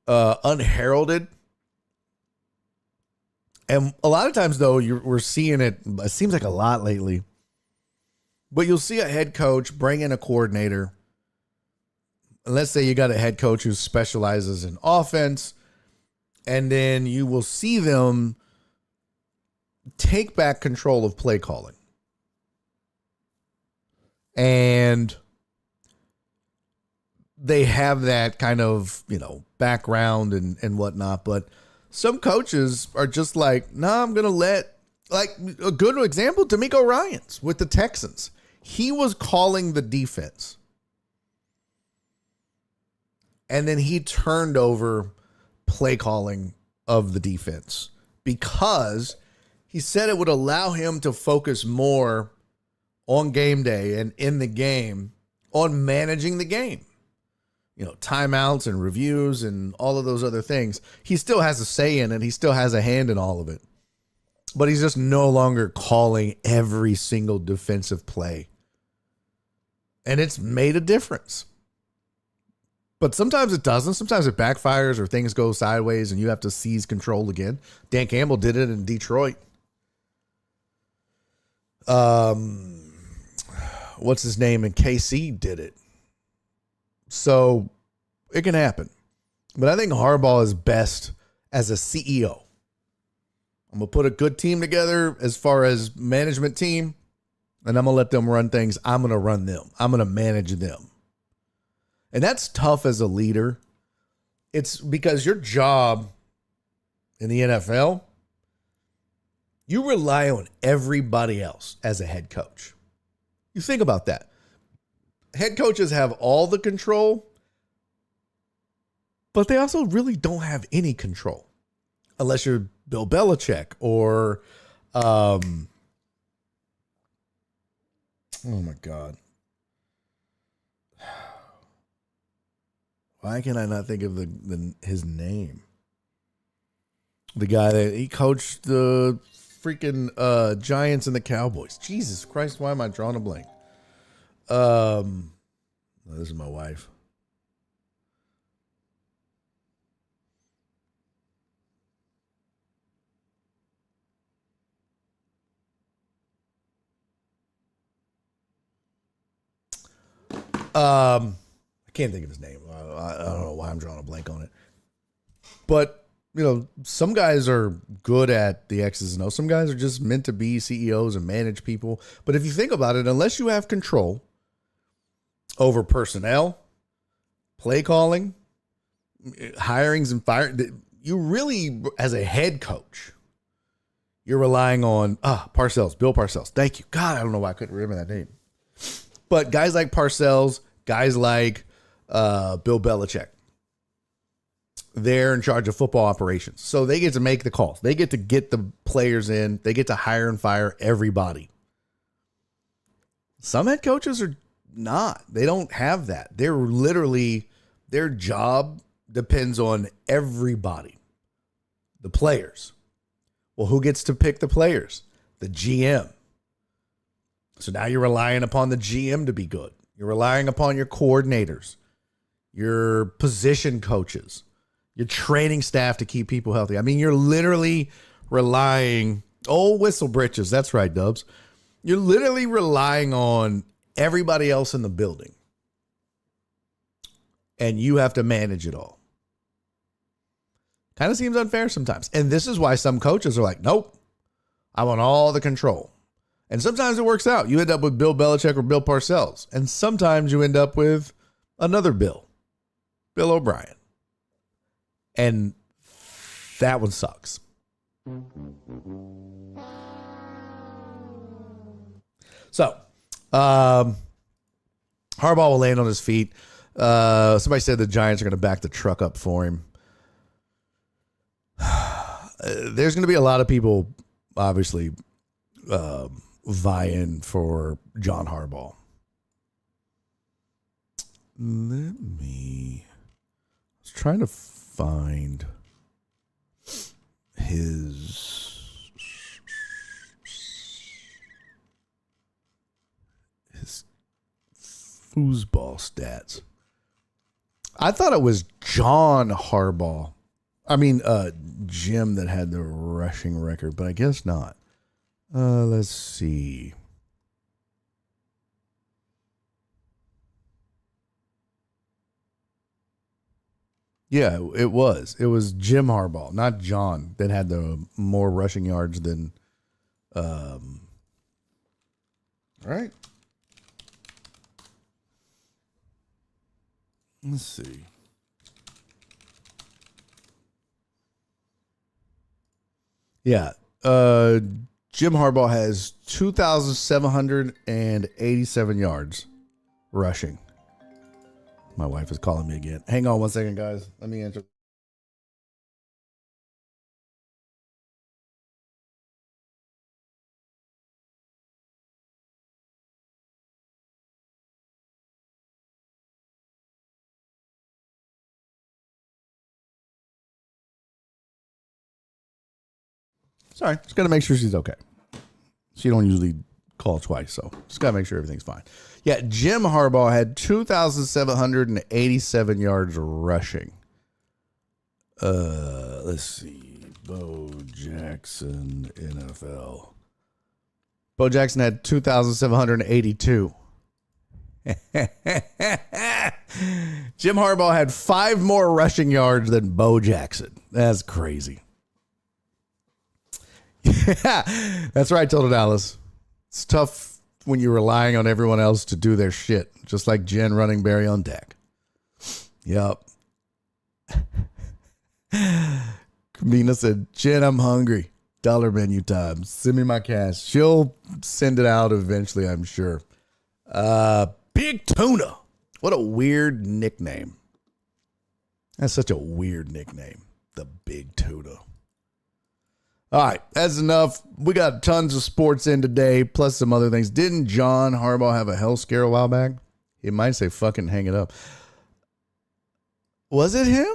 unheralded. And a lot of times, though, we're seeing it seems like a lot lately. But you'll see a head coach bring in a coordinator. And let's say you got a head coach who specializes in offense. And then you will see them take back control of play calling. And they have that kind of, background and whatnot. But some coaches are just like, nah, I'm going to let, like a good example, D'Amico Ryans with the Texans. He was calling the defense. And then he turned over play calling of the defense because he said it would allow him to focus more on game day and in the game on managing the game. Timeouts and reviews and all of those other things. He still has a say in it. He still has a hand in all of it. But he's just no longer calling every single defensive play. And it's made a difference. But sometimes it doesn't. Sometimes it backfires or things go sideways and you have to seize control again. Dan Campbell did it in Detroit. What's his name? And KC did it. So it can happen. But I think Harbaugh is best as a CEO. I'm going to put a good team together as far as management team, and I'm going to let them run things. I'm going to run them. I'm going to manage them. And that's tough as a leader. It's because your job in the NFL, you rely on everybody else as a head coach. You think about that. Head coaches have all the control, but they also really don't have any control unless you're Bill Belichick or, oh my God. Why can I not think of his name? The guy that he coached the freaking Giants and the Cowboys. Jesus Christ, why am I drawing a blank? This is my wife. I can't think of his name. I don't know why I'm drawing a blank on it. But, some guys are good at the X's and O's. Some guys are just meant to be CEOs and manage people. But if you think about it, unless you have control over personnel, play calling, hirings and firing, you really, as a head coach, You're relying on Parcells, Bill Parcells. Thank you. God, I don't know why I couldn't remember that name. But guys like Parcells, guys like Bill Belichick, they're in charge of football operations. So they get to make the calls. They get to get the players in. They get to hire and fire everybody. Some head coaches are not. They don't have that. They're literally, their job depends on everybody. The players. Well, who gets to pick the players? The GM. So now you're relying upon the GM to be good. You're relying upon your coordinators, your position coaches, your training staff to keep people healthy. I mean, you're literally relying, whistle britches. That's right, Dubs. You're literally relying on everybody else in the building. And you have to manage it all. Kind of seems unfair sometimes. And this is why some coaches are like, nope, I want all the control. And sometimes it works out. You end up with Bill Belichick or Bill Parcells. And sometimes you end up with another Bill O'Brien. And that one sucks. So, Harbaugh will land on his feet. Somebody said the Giants are going to back the truck up for him. There's going to be a lot of people, obviously, vying for John Harbaugh. I was trying to find his foosball stats. I thought it was John Harbaugh. I mean, Jim that had the rushing record, but I guess not. Let's see. Yeah, it was. It was Jim Harbaugh, not John, that had the more rushing yards than. All right. Let's see. Yeah. Jim Harbaugh has 2,787 yards rushing. My wife is calling me again. Hang on 1 second, guys. Let me answer. Sorry, just got to make sure she's okay. She don't usually call twice, so just got to make sure everything's fine. Yeah, Jim Harbaugh had 2,787 yards rushing. Let's see. Bo Jackson, NFL. Bo Jackson had 2,782. Jim Harbaugh had 5 more rushing yards than Bo Jackson. That's crazy. Yeah, that's right, Total Dallas. It's tough when you're relying on everyone else to do their shit, just like Jen running Barry on deck. Yep. Kamina said, Jen, I'm hungry. $1 menu time. Send me my cash. She'll send it out eventually, I'm sure. Big Tuna. What a weird nickname. That's such a weird nickname. The Big Tuna. All right, that's enough. We got tons of sports in today, plus some other things. Didn't John Harbaugh have a health scare a while back? He might say fucking hang it up. Was it him?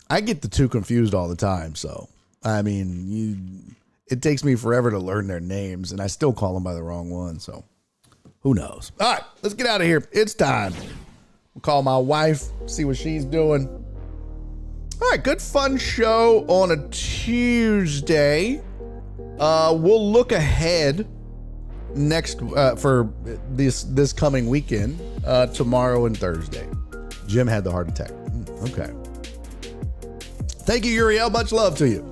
I get the two confused all the time, so, I mean, it takes me forever to learn their names, and I still call them by the wrong one, so who knows? All right, let's get out of here. It's time. We'll call my wife, see what she's doing. All right, good fun show on a Tuesday. We'll look ahead next for this coming weekend, tomorrow and Thursday. Jim had the heart attack. Okay. Thank you, Uriel. Much love to you.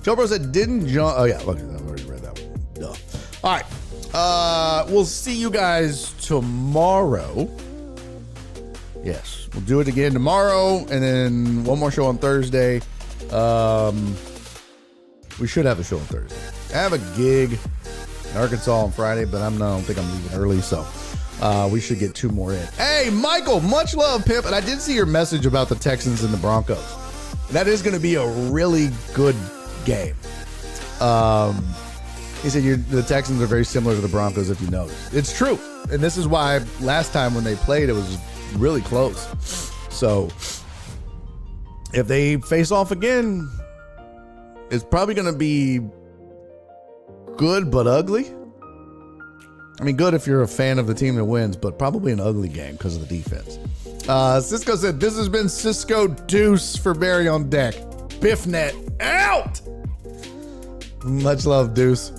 Joe Bro said, didn't John... Oh, yeah. Okay, I've already read that one. Duh. All right. We'll see you guys tomorrow. Yes. We'll do it again tomorrow, and then one more show on Thursday. We should have a show on Thursday. I have a gig in Arkansas on Friday, but I don't think I'm leaving early, so we should get 2 more in. Hey, Michael, much love, Pimp. And I did see your message about the Texans and the Broncos. That is going to be a really good game. He said the Texans are very similar to the Broncos, if you notice. It's true. And this is why last time when they played, it was really close. So if they face off again, it's probably going to be good but ugly. I mean, good if you're a fan of the team that wins, but probably an ugly game because of the defense. Cisco said, this has been Cisco Deuce for Barry on Deck. BiffNet out! Much love, Deuce.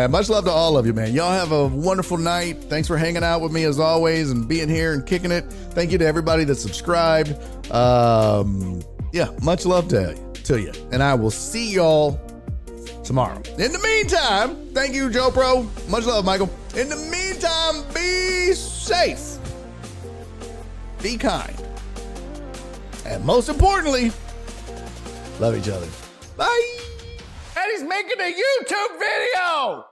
Much love to all of you, man. Y'all have a wonderful night. Thanks for hanging out with me as always and being here and kicking it. Thank you to everybody that subscribed. Yeah, much love to you. And I will see y'all tomorrow. In the meantime, thank you, Joe Pro. Much love, Michael. In the meantime, be safe. Be kind. And most importantly, love each other. Bye. And he's making a YouTube video.